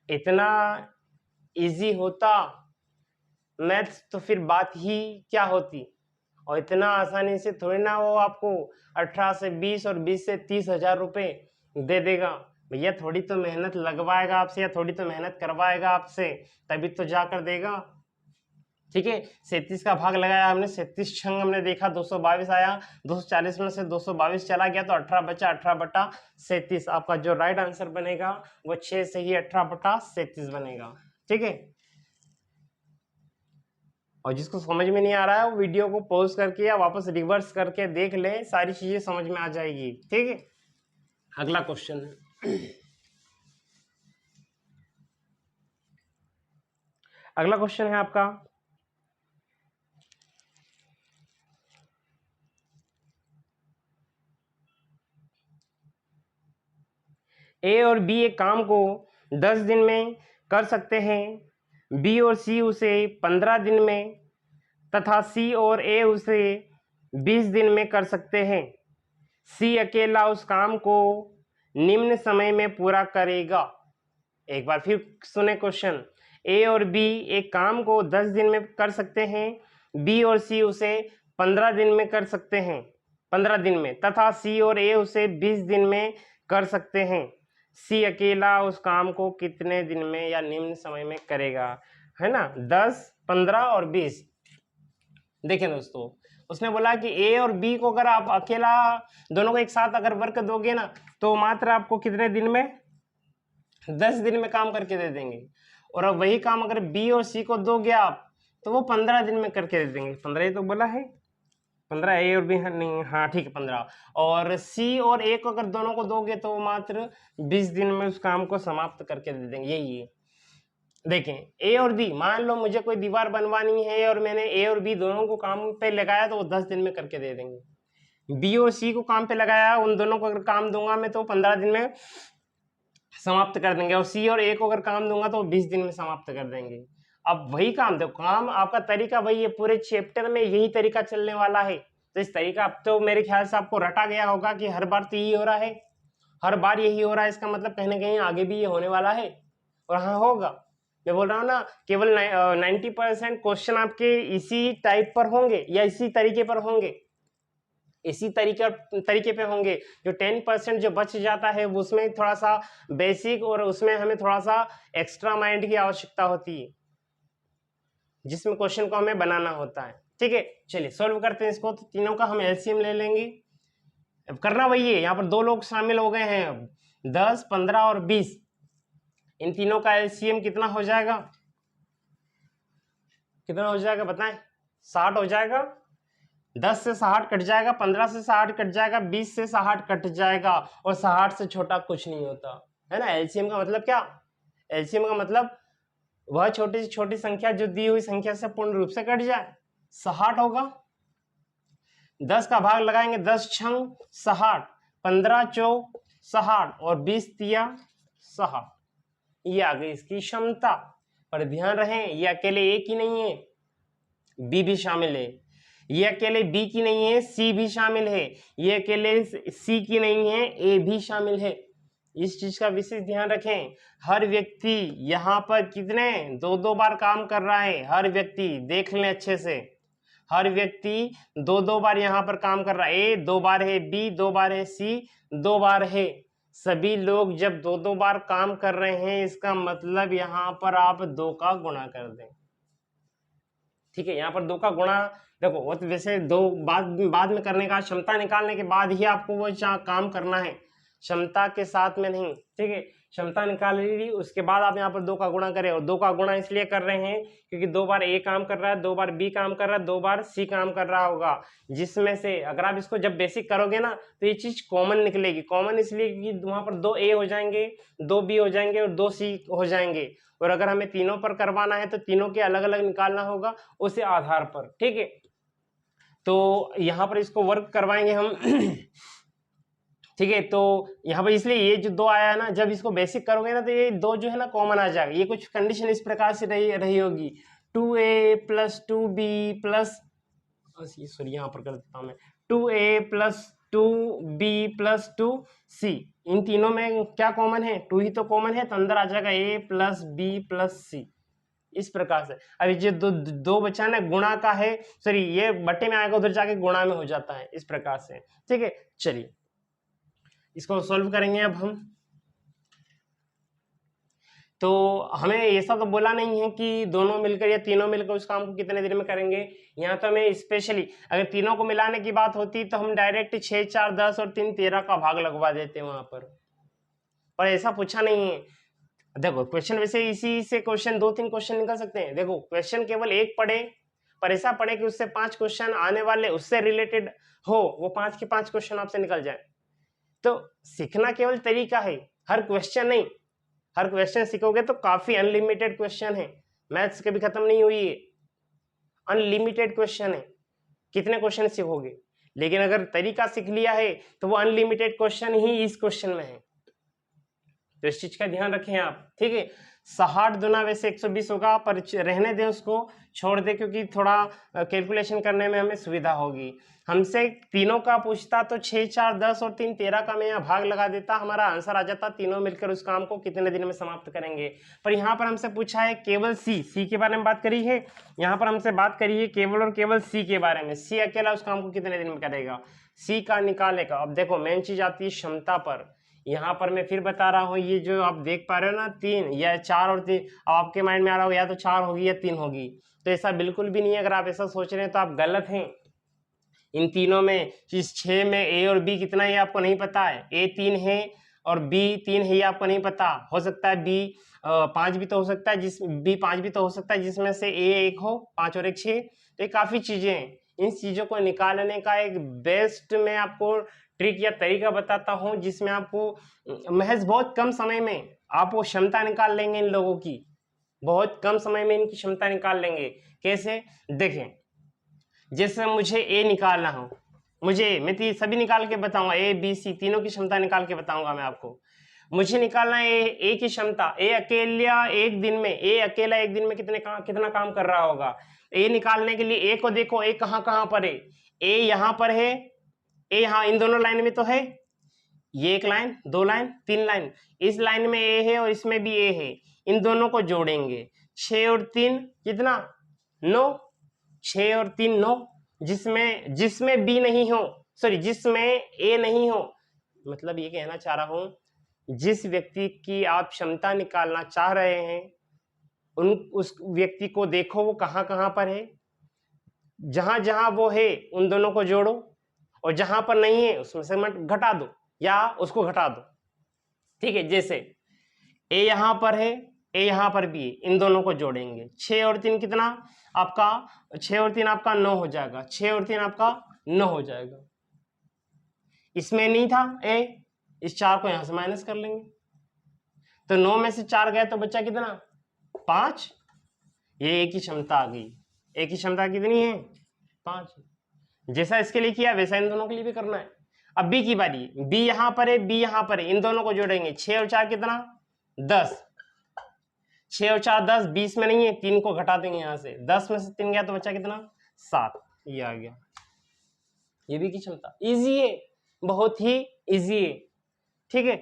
इतना इजी होता मैथ्स तो फिर बात ही क्या होती, और इतना आसानी से थोड़ी ना वो आपको 18 से 20 और 20 से 30 हजार रुपये दे देगा। भैया थोड़ी तो मेहनत लगवाएगा आपसे, या थोड़ी तो मेहनत करवाएगा आपसे, तभी तो जाकर देगा। ठीक है, 37 का भाग लगाया हमने, 37 छंग हमने देखा 222 आया, 240 में से 222 चला गया तो 18 बचा, 18 बटा 37। आपका जो राइट आंसर बनेगा वो 6 से ही 18 बटा 37 बनेगा। ठीक है, और जिसको समझ में नहीं आ रहा है वो वीडियो को पॉज करके या वापस रिवर्स करके देख ले, सारी चीजें समझ में आ जाएगी। ठीक है, अगला क्वेश्चन अगला क्वेश्चन है आपका, ए और बी एक काम को 10 दिन में कर सकते हैं, बी और सी उसे 15 दिन में तथा सी और ए उसे 20 दिन में कर सकते हैं। सी अकेला उस काम को निम्न समय में पूरा करेगा। एक बार फिर सुने क्वेश्चन, ए और बी एक काम को 10 दिन में कर सकते हैं, बी और सी उसे 15 दिन में कर सकते हैं, 15 दिन में, तथा सी और ए उसे 20 दिन में कर सकते हैं। सी अकेला उस काम को कितने दिन में या निम्न समय में करेगा, है ना। 10, 15 और 20। देखिए दोस्तों, उसने बोला कि ए और बी को अगर आप अकेला दोनों को एक साथ अगर वर्क दोगे ना तो मात्र आपको कितने दिन में, 10 दिन में काम करके दे देंगे। और अब वही काम अगर बी और सी को दोगे आप तो वो 15 दिन में करके दे देंगे। 15 ही तो बोला है, 15 ए और बी, नहीं हाँ ठीक है 15। और सी और ए को अगर दोनों को दोगे तो वो मात्र 20 दिन में उस काम को समाप्त करके दे देंगे। यही है। देखें ए और बी, मान लो मुझे कोई दीवार बनवानी है और मैंने ए और बी दोनों को काम पे लगाया तो वो 10 दिन में करके दे देंगे। बी और सी को काम पे लगाया, उन दोनों को अगर काम दूंगा मैं तो 15 दिन में समाप्त कर देंगे, और सी और ए को अगर काम दूंगा तो 20 दिन में समाप्त कर देंगे। अब वही काम, देखो काम आपका तरीका वही है, पूरे चैप्टर में यही तरीका चलने वाला है। तो इस तरीका अब तो मेरे ख्याल से आपको रटा गया होगा कि हर बार तो यही हो रहा है, हर बार यही हो रहा है, इसका मतलब कहीं ना कहीं आगे भी ये होने वाला है। और हाँ होगा, मैं बोल रहा हूँ ना, केवल 90% क्वेश्चन आपके इसी टाइप पर होंगे या इसी तरीके पर होंगे, इसी तरीके पे होंगे। जो 10% जो बच जाता है उसमें थोड़ा सा बेसिक और उसमें हमें थोड़ा सा एक्स्ट्रा माइंड की आवश्यकता होती है, जिसमें क्वेश्चन को हमें बनाना होता है। ठीक है, चलिए सॉल्व करते हैं इसको। तो तीनों का हम एलसीएम ले लेंगे। अब करना वही है, यहाँ पर दो लोग शामिल हो गए हैं, अब 10, 15 और 20, इन तीनों का एलसीएम कितना हो जाएगा, कितना हो जाएगा बताएं। 60 हो जाएगा। 10 से 60 कट जाएगा, 15 से 60 कट जाएगा, 20 से 60 कट जाएगा, और 60 से छोटा कुछ नहीं होता है ना। एलसीएम का मतलब क्या, एलसीएम का मतलब वह छोटी से छोटी संख्या जो दी हुई संख्या से पूर्ण रूप से कट जाए, 60 होगा। 10 का भाग लगाएंगे, 10 छंग 60, 15 चौक 60 और 20 तिया 60। ये आ गई इसकी क्षमता। पर ध्यान रहे ये अकेले ए की नहीं है, बी भी शामिल है। ये अकेले बी की नहीं है, सी भी शामिल है। ये अकेले सी की नहीं है, ए भी शामिल है। इस चीज का विशेष ध्यान रखें। हर व्यक्ति यहाँ पर कितने 2-2 बार काम कर रहा है, हर व्यक्ति देख लें अच्छे से, हर व्यक्ति 2-2 बार यहाँ पर काम कर रहा है। ए 2 बार है, बी 2 बार है, सी 2 बार है। सभी लोग जब 2-2 बार काम कर रहे हैं इसका मतलब यहाँ पर आप 2 का गुणा कर दें। ठीक है, यहाँ पर 2 का गुणा, देखो वो तो वैसे दो बाद में करने का, क्षमता निकालने के बाद ही आपको वो काम करना है, क्षमता के साथ में नहीं। ठीक है, क्षमता निकाल ली, उसके बाद आप यहाँ पर 2 का गुणा करें। और 2 का गुणा इसलिए कर रहे हैं क्योंकि 2 बार ए काम कर रहा है, 2 बार बी काम कर रहा है, 2 बार सी काम कर रहा होगा, जिसमें से अगर आप इसको जब बेसिक करोगे ना तो ये चीज कॉमन निकलेगी। कॉमन इसलिए क्योंकि वहां पर 2 ए हो जाएंगे, 2 बी हो जाएंगे और 2 सी हो जाएंगे। और अगर हमें तीनों पर करवाना है तो तीनों के अलग अलग निकालना होगा उसी आधार पर। ठीक है, तो यहाँ पर इसको वर्क करवाएंगे हम। ठीक है, तो यहाँ पर इसलिए ये जो 2 आया है ना, जब इसको बेसिक करोगे ना तो ये 2 जो है ना कॉमन आ जाएगा। ये कुछ कंडीशन इस प्रकार से रही होगी, 2a + 2b + सॉरी यहाँ पर कर देता हूँ मैं, 2a plus 2b plus 2c, इन तीनों में क्या कॉमन है, 2 ही तो कॉमन है, तो अंदर आ जाएगा a plus b plus c। इस प्रकार से अभी जो दो बचा ना गुणा का है, सॉरी ये बट्टे में आएगा, उधर जाके गुणा में हो जाता है, इस प्रकार से। ठीक है, चलिए इसको सॉल्व करेंगे अब हम। तो हमें ऐसा तो बोला नहीं है कि दोनों मिलकर या तीनों मिलकर उस काम को कितने दिन में करेंगे। यहाँ तो हमें स्पेशली अगर तीनों को मिलाने की बात होती तो हम डायरेक्ट 6 4 10 और 3 13 का भाग लगवा देते वहां पर ऐसा पूछा नहीं है। देखो क्वेश्चन वैसे इसी से क्वेश्चन 2-3 क्वेश्चन निकल सकते हैं। देखो क्वेश्चन केवल एक पढ़े पर ऐसा पढ़े कि उससे 5 क्वेश्चन आने वाले उससे रिलेटेड हो, वो 5 के 5 क्वेश्चन आपसे निकल जाए। तो सीखना केवल तरीका है, हर क्वेश्चन नहीं। हर क्वेश्चन सीखोगे तो काफी अनलिमिटेड क्वेश्चन है, मैथ्स कभी खत्म नहीं हुई है, अनलिमिटेड क्वेश्चन है, कितने क्वेश्चन सीखोगे। लेकिन अगर तरीका सीख लिया है तो वो अनलिमिटेड क्वेश्चन ही इस क्वेश्चन में है, तो इस चीज का ध्यान रखें आप। ठीक है, 60 दुना वैसे 120 होगा, पर रहने दें, उसको छोड़ दे, क्योंकि थोड़ा कैलकुलेशन करने में हमें सुविधा होगी। हमसे तीनों का पूछता तो 6 4 10 और 3 13 का मैं यहाँ भाग लगा देता, हमारा आंसर आ जाता, तीनों मिलकर उस काम को कितने दिन में समाप्त करेंगे। पर यहाँ पर हमसे पूछा है केवल सी के बारे में बात करी है, यहाँ पर हमसे बात करी है केवल और केवल सी के बारे में। सी अकेला उस काम को कितने दिन में करेगा, सी का निकालेगा। अब देखो मेन चीज आती है क्षमता पर। यहाँ पर मैं फिर बता रहा हूँ, ये जो आप देख पा रहे हो ना 3 या 4 और 3, अब आपके माइंड में आ रहा होगा या तो 4 होगी या 3 होगी, तो ऐसा बिल्कुल भी नहीं है। अगर आप ऐसा सोच रहे हैं तो आप गलत हैं। इन तीनों में इस 6 में ए और बी कितना है आपको नहीं पता है, ए 3 है और बी 3 है, ये आपको नहीं पता। हो सकता है बी 5 भी तो हो सकता है, बी 5 भी तो हो सकता है, जिसमें से ए 1 हो, 5 और 1 6। तो ये काफी चीजें हैं, इन चीजों को निकालने का एक बेस्ट मैं आपको ट्रिक या तरीका बताता हूं, जिसमें आपको महज बहुत कम समय में आप वो क्षमता निकाल लेंगे इन लोगों की, बहुत कम समय में इनकी क्षमता निकाल लेंगे। कैसे, देखें, जैसे मुझे ए निकालना हो, मैं सभी निकाल के बताऊंगा, ए बी सी तीनों की क्षमता निकाल के बताऊंगा मैं आपको। मुझे निकालना है ए की क्षमता, ए अकेला एक दिन में कितना काम कर रहा होगा। ए निकालने के लिए ए को देखो, ए कहां पर है, ए यहां पर है, ए यहाँ इन दोनों लाइन में तो है, ये एक लाइन, 2 लाइन, 3 लाइन, इस लाइन में ए है और इसमें भी ए है, इन दोनों को जोड़ेंगे, 6 और 3 कितना 9, 6 और 3 9, जिसमें बी नहीं हो, सॉरी जिसमें ए नहीं हो, मतलब ये कहना चाह रहा हूं जिस व्यक्ति की आप क्षमता निकालना चाह रहे हैं उस व्यक्ति को देखो वो कहां पर है, जहां जहां वो है उन दोनों को जोड़ो, और जहां पर नहीं है उसमें से मत घटा दो या उसको घटा दो। ठीक है, जैसे ए यहां पर है, ए यहां पर भी है, इन दोनों को जोड़ेंगे, 6 और 3 कितना आपका, 6 और 3 आपका 9 हो जाएगा, 6 और 3 आपका 9 हो जाएगा। इसमें नहीं था ए, इस 4 को यहां से माइनस कर लेंगे, तो 9 में से 4 गए तो बच्चा कितना 5, ये ए की क्षमता आ गई। ए की क्षमता कितनी है 5। जैसा इसके लिए किया वैसा इन दोनों के लिए भी करना है। अब बी की बारी, बी यहां पर है, बी यहां पर है, इन दोनों को जोड़ेंगे, 6 और 4 कितना 10, 6 और 4 10, 20 में नहीं है, 3 को घटा देंगे यहां से, 10 में से 3 गया तो बच्चा कितना 7, ये आ गया। ये भी की क्षमता इजी है, बहुत ही इजी है। ठीक है,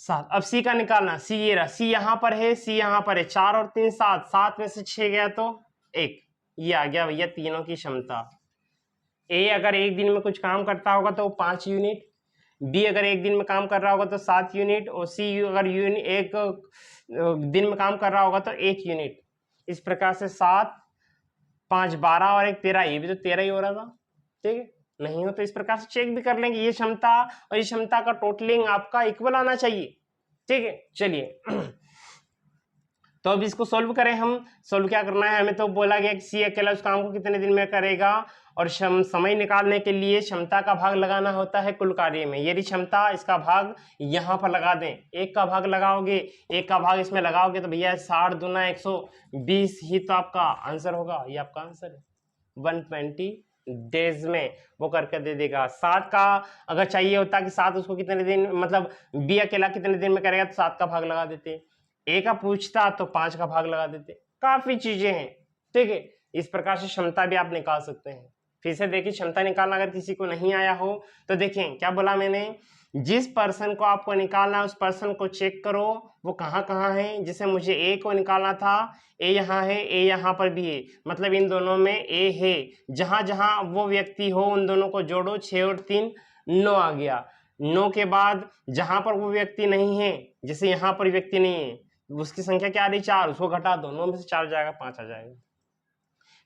7। अब सी का निकालना, सी ये रहा, सी यहां पर है, सी यहां पर है, 4 और 3 7, 7 में से 6 गया तो 1, ये आ गया भैया तीनों की क्षमता। ए अगर एक दिन में कुछ काम करता होगा तो 5 यूनिट, बी अगर एक दिन में काम कर रहा होगा तो 7 यूनिट, और सी अगर एक दिन में काम कर रहा होगा तो 1 यूनिट। इस प्रकार से 7 5 12 और 1 13, ये भी तो 13 ही हो रहा था। ठीक है, नहीं हो तो इस प्रकार से चेक भी कर लेंगे, ये क्षमता और इस क्षमता का टोटलिंग आपका इक्वल आना चाहिए। ठीक है, चलिए तो अब इसको सोल्व करें हम। सोल्व क्या करना है, हमें तो बोला गया कि सी अकेला उस काम को कितने दिन में करेगा, और समय निकालने के लिए क्षमता का भाग लगाना होता है कुल कार्य में। यदि क्षमता इसका भाग यहाँ पर लगा दें, 1 का भाग लगाओगे, 1 का भाग इसमें लगाओगे तो भैया 60 दूना 120 ही तो आपका आंसर होगा। ये आपका आंसर है, 120 डेज में वो करके दे देगा। 7 का अगर चाहिए होता कि 7 उसको कितने दिन, मतलब बी अकेला कितने दिन में करेगा, तो 7 का भाग लगा देते। ए का पूछता तो 5 का भाग लगा देते। काफी चीजें हैं। ठीक है, इस प्रकार से क्षमता भी आप निकाल सकते हैं। फिर से देखिए, क्षमता निकालना अगर किसी को नहीं आया हो तो देखें क्या बोला मैंने, जिस पर्सन को आपको निकालना है उस पर्सन को चेक करो वो कहाँ कहाँ है। जैसे मुझे ए को निकालना था, ए यहाँ है, ए यहाँ पर भी है, मतलब इन दोनों में ए है। जहाँ जहाँ वो व्यक्ति हो उन दोनों को जोड़ो, 6 और 3 9 आ गया। 9 के बाद जहाँ पर वो व्यक्ति नहीं है, जैसे यहाँ पर व्यक्ति नहीं है, उसकी संख्या क्या आ रही 4, उसको घटा दो, 9 में से 4 जाएगा 5 आ जाएगा।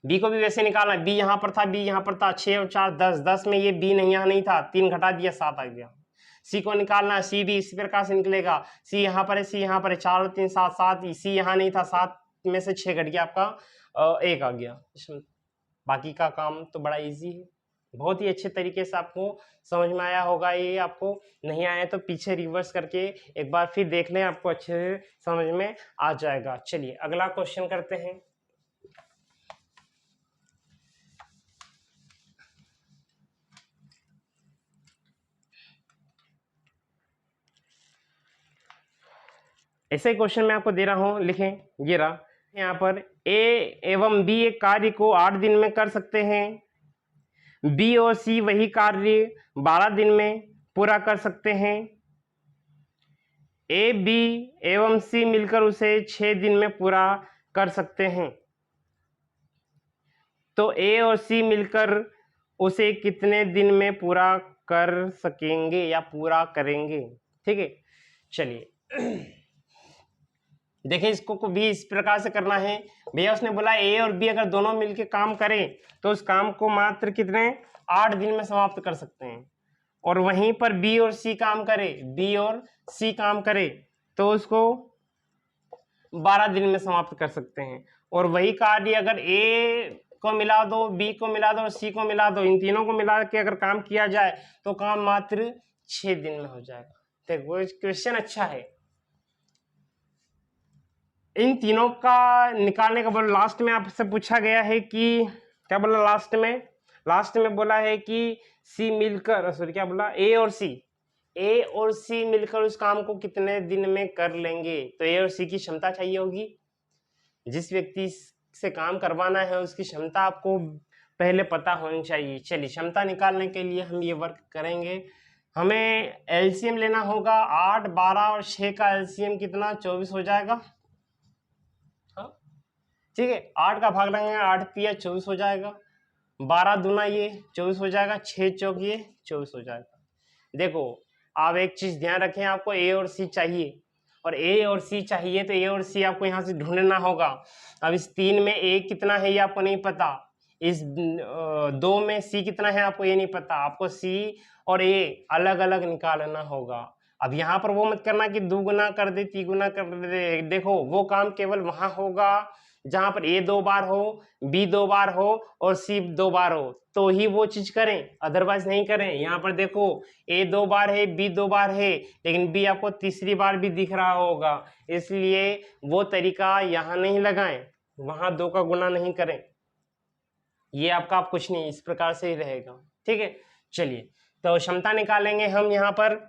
बी को भी वैसे निकालना, बी यहाँ पर था, बी यहाँ पर था, 6 और 4 10, 10 में ये बी नहीं यहाँ नहीं था, 3 घटा दिया 7 आ गया। सी को निकालना है, सी भी इसी प्रकार से निकलेगा, सी यहाँ पर है, सी यहाँ पर है, 4 और 3 7 7, सी यहाँ नहीं था, 7 में से 6 घट गया, आपका 1 आ गया। बाकी का काम तो बड़ा इजी है, बहुत ही अच्छे तरीके से आपको समझ में आया होगा। ये आपको नहीं आया तो पीछे रिवर्स करके एक बार फिर देख लें, आपको अच्छे से समझ में आ जाएगा। चलिए अगला क्वेश्चन करते हैं। ऐसे क्वेश्चन मैं आपको दे रहा हूं, लिखें, ये रहा यहाँ पर, ए एवं बी एक कार्य को 8 दिन में कर सकते हैं, बी और सी वही कार्य 12 दिन में पूरा कर सकते हैं, ए बी एवं सी मिलकर उसे 6 दिन में पूरा कर सकते हैं। तो ए और सी मिलकर उसे कितने दिन में पूरा कर सकेंगे या पूरा करेंगे? ठीक है, चलिए देखिए, इसको को भी इस प्रकार से करना है। भैया उसने बोला ए और बी अगर दोनों मिलके काम करें तो उस काम को मात्र कितने 8 दिन में समाप्त कर सकते हैं, और वहीं पर बी और सी काम करे, बी और सी काम करे तो उसको 12 दिन में समाप्त कर सकते हैं। और वही कार्य अगर ए को मिला दो, बी को मिला दो और सी को मिला दो, इन तीनों को मिला के अगर काम किया जाए तो काम मात्र 6 दिन में हो जाएगा। देखो क्वेश्चन अच्छा है। इन तीनों का निकालने का बोला, लास्ट में आपसे पूछा गया है कि क्या बोला लास्ट में बोला है कि सी मिलकर, सॉरी क्या बोला, ए और सी मिलकर उस काम को कितने दिन में कर लेंगे। तो ए और सी की क्षमता चाहिए होगी, जिस व्यक्ति से काम करवाना है उसकी क्षमता आपको पहले पता होनी चाहिए। चलिए क्षमता निकालने के लिए हम ये वर्क करेंगे। हमें एलसीएम लेना होगा, 8 12 और 6 का एलसीएम कितना 24 हो जाएगा। ठीक है, 8 का भाग लेंगे, 8 पिया 24 हो जाएगा, 12 दूना ये 24 हो जाएगा, 6 चौक ये 24 हो जाएगा। देखो आप एक चीज ध्यान रखें, आपको ए और सी चाहिए, और ए और सी चाहिए तो ए और सी आपको यहाँ से ढूंढना होगा। अब इस 3 में ए कितना है ये आपको नहीं पता, इस 2 में सी कितना है आपको ये नहीं पता, आपको सी और ए अलग अलग निकालना होगा। अब यहाँ पर वो मत करना कि 2 गुना कर दे 3 गुना कर दे, देखो वो काम केवल वहां होगा जहां पर ए 2 बार हो, बी 2 बार हो और सी 2 बार हो, तो ही वो चीज करें, अदरवाइज नहीं करें। यहाँ पर देखो ए 2 बार है, बी 2 बार है, लेकिन बी आपको तीसरी बार भी दिख रहा होगा, इसलिए वो तरीका यहाँ नहीं लगाएं, वहां 2 का गुना नहीं करें। ये आपका आप कुछ नहीं, इस प्रकार से ही रहेगा। ठीक है, चलिए तो क्षमता निकालेंगे हम। यहाँ पर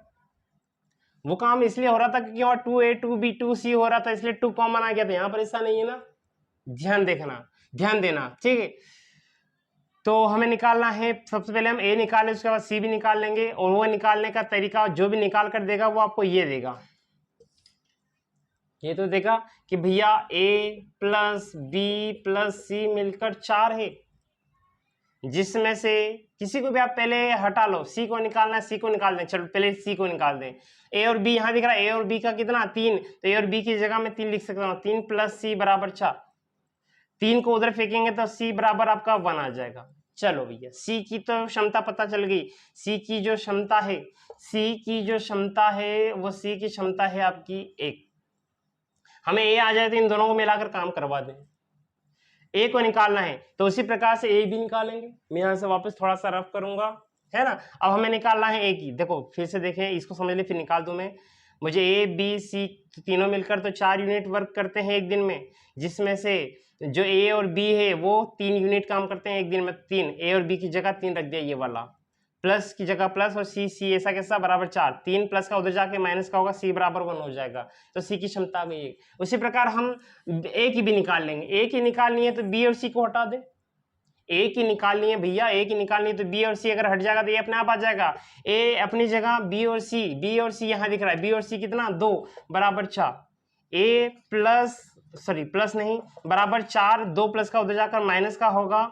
वो काम इसलिए हो रहा था क्योंकि वहाँ 2A 2B 2C हो रहा था, इसलिए 2 कॉमन आ गया था। यहाँ पर ऐसा नहीं है ना, ध्यान देना। ठीक है, तो हमें निकालना है, सबसे पहले हम ए निकालें, उसके बाद सी भी निकाल लेंगे, और वो निकालने का तरीका जो भी निकाल कर देगा वो आपको ये देगा, ये तो देगा कि भैया ए प्लस बी प्लस सी मिलकर 4 है, जिसमें से किसी को भी आप पहले हटा लो, सी को निकालना है, सी को निकाल दें। चलो पहले सी को निकाल दें। ए और बी यहाँ दिख रहा है, ए और बी का कितना 3, तो ए और बी की जगह में 3 लिख सकता हूँ, 3 प्लस सी बराबर 4। 3 को उधर फेंकेंगे तो सी बराबर आपका 1 आ जाएगा। चलो भैया सी की तो क्षमता पता चल गई। सी की जो क्षमता है वो सी की क्षमता है आपकी 1। हमें ए आ जाए तो इन दोनों को मिलाकर काम करवा दें। ए को निकालना है तो उसी प्रकार से ए भी निकालेंगे। मैं यहाँ से वापस थोड़ा सा रफ करूंगा, है ना। अब हमें निकालना है ए की, देखो फिर से देखें, इसको समझ ले फिर निकाल दूं मैं। मुझे ए बी सी तीनों मिलकर तो 4 यूनिट वर्क करते हैं एक दिन में, जिसमें से जो ए और बी है वो 3 यूनिट काम करते हैं एक दिन में। 3 ए और बी की जगह 3 रख दिया, ये वाला प्लस की जगह प्लस, और सी ऐसा कैसा बराबर 4। 3 प्लस का उधर जाके माइनस का होगा, सी बराबर 1 हो जाएगा, तो सी की क्षमता भी है। उसी प्रकार हम ए की भी निकाल लेंगे। ए की निकालनी है तो बी और सी को हटा दे, ए की निकालनी है भैया, ए की निकालनी है, तो बी और सी अगर हट जाएगा तो ए अपने आप आ जाएगा, ए अपनी जगह, बी और सी यहाँ दिख रहा है, बी और सी कितना 2 बराबर 4, ए प्लस सॉरी प्लस नहीं बराबर 4, 2 प्लस का उधर जाकर माइनस का होगा।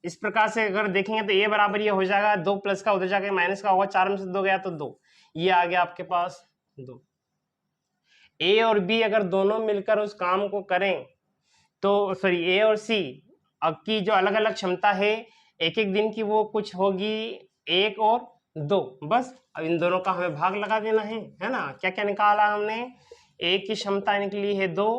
इस प्रकार से अगर देखेंगे तो ए बराबर ये हो जाएगा 2 प्लस का उधर जाकर माइनस का होगा, 4 में से 2 गया तो 2, ये आ गया आपके पास 2। ए और बी अगर दोनों मिलकर उस काम को करें तो सॉरी ए और सी अब की जो अलग अलग क्षमता है एक एक दिन की वो कुछ होगी 1 और 2, बस अब इन दोनों का हमें भाग लगा देना है ना। क्या क्या निकाला हमने, ए की क्षमता निकली है 2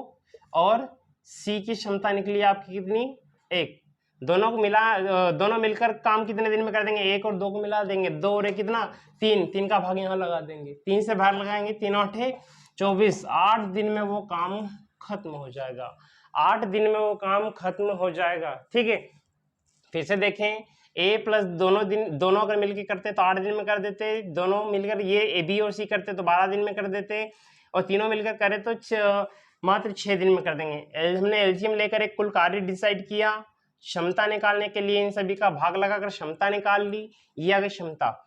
और सी की क्षमता निकली आपकी कितनी 1, दोनों को मिला दोनों मिलकर काम कितने दिन में कर देंगे, 1 और 2 को मिला देंगे, 2 और 1 कितना 3, 3 का भाग यहाँ लगा देंगे, 3 से भाग लगाएंगे, 3 और 8 24, 8 दिन में वो काम खत्म हो जाएगा, 8 दिन में वो काम खत्म हो जाएगा। ठीक है, फिर से देखें, ए प्लस दोनों अगर मिलकर करते तो 8 दिन में कर देते, दोनों मिलकर ये ए बी और सी करते तो 12 दिन में कर देते, और तीनों मिलकर करे तो मात्र 6 दिन में कर देंगे। हमने एलसीएम लेकर एक कुल कार्य डिसाइड किया, क्षमता निकालने के लिए इन सभी का भाग लगाकर क्षमता निकाल ली, ये आ गई क्षमता।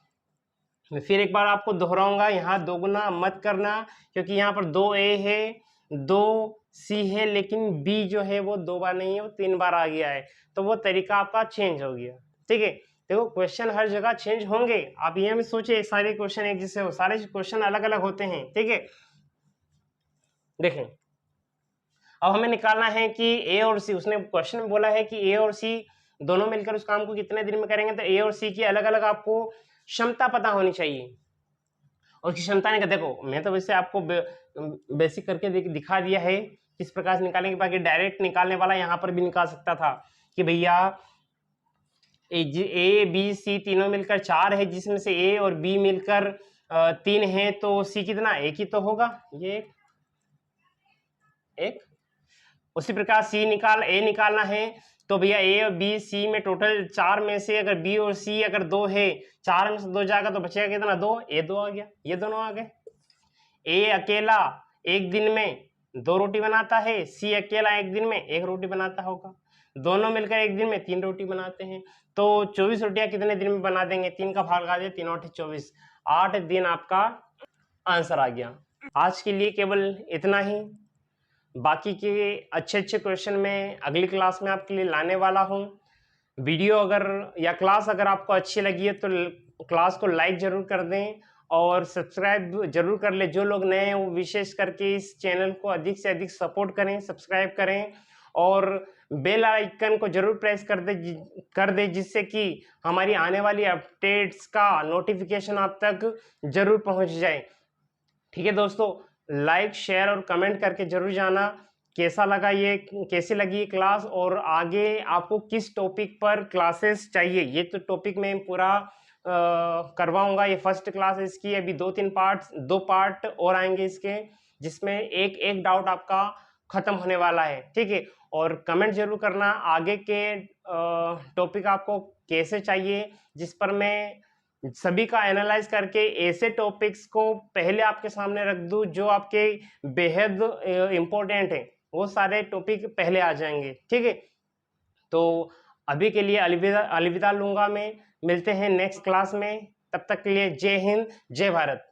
मैं फिर एक बार आपको दोहराऊंगा, यहाँ 2 गुना मत करना क्योंकि यहाँ पर 2a है 2c है, लेकिन b जो है वो 2 बार नहीं है, वो 3 बार आ गया है, तो वो तरीका आपका चेंज हो गया। ठीक है, देखो क्वेश्चन हर जगह चेंज होंगे, आप ये मत सोचिए सारे क्वेश्चन एक जैसे हो, सारे क्वेश्चन अलग अलग होते हैं। ठीक है, देखें अब हमें निकालना है कि ए और सी, उसने क्वेश्चन में बोला है कि ए और सी दोनों मिलकर उस काम को कितने दिन में करेंगे, तो ए और सी की अलग अलग आपको क्षमता पता होनी चाहिए, और उसकी क्षमता नहीं, देखो मैं तो वैसे आपको बेसिक करके दिखा दिया है किस प्रकार से निकालेंगे, बाकी डायरेक्ट निकालने वाला यहाँ पर भी निकाल सकता था कि भैया ए बी सी तीनों मिलकर 4 है, जिसमें से ए और बी मिलकर 3 है, तो सी कितना 1 ही तो होगा, ये एक। उसी प्रकार ए निकालना है तो भैया ए और बी सी में टोटल 4 में से अगर बी और सी अगर 2 है, 4 में से 2 जाएगा तो बचेगा कितना 2, ए 2 आ गया, ये दोनों आ गए। ए अकेला एक दिन में 2 रोटी बनाता है, सी अकेला एक दिन में 1 रोटी बनाता होगा, दोनों मिलकर एक दिन में 3 रोटी बनाते हैं, तो 24 रोटियां कितने दिन में बना देंगे, 3 का भाग लगा दिया, 3 और 24, 8 दिन आपका आंसर आ गया। आज के लिए केवल इतना ही, बाकी के अच्छे अच्छे क्वेश्चन मैं अगली क्लास में आपके लिए लाने वाला हूं। वीडियो अगर या क्लास अगर आपको अच्छी लगी है तो क्लास को लाइक जरूर कर दें और सब्सक्राइब जरूर कर ले, जो लोग नए हैं वो विशेष करके इस चैनल को अधिक से अधिक सपोर्ट करें, सब्सक्राइब करें और बेल आइकन को जरूर प्रेस कर दे जिससे कि हमारी आने वाली अपडेट्स का नोटिफिकेशन आप तक जरूर पहुंच जाए। ठीक है दोस्तों, लाइक शेयर और कमेंट करके जरूर जाना कैसा लगा ये, कैसी लगी ये क्लास, और आगे आपको किस टॉपिक पर क्लासेस चाहिए। ये तो टॉपिक मैं पूरा करवाऊंगा, ये फर्स्ट क्लास है इसकी, अभी 2 पार्ट और आएंगे इसके, जिसमें एक डाउट आपका खत्म होने वाला है। ठीक है, और कमेंट जरूर करना आगे के टॉपिक आपको कैसे चाहिए, जिस पर मैं सभी का एनालाइज करके ऐसे टॉपिक्स को पहले आपके सामने रख दूं जो आपके बेहद इम्पोर्टेंट हैं, वो सारे टॉपिक पहले आ जाएंगे। ठीक है, तो अभी के लिए अलविदा लूंगा मैं, मिलते हैं नेक्स्ट क्लास में, तब तक के लिए जय हिंद जय भारत।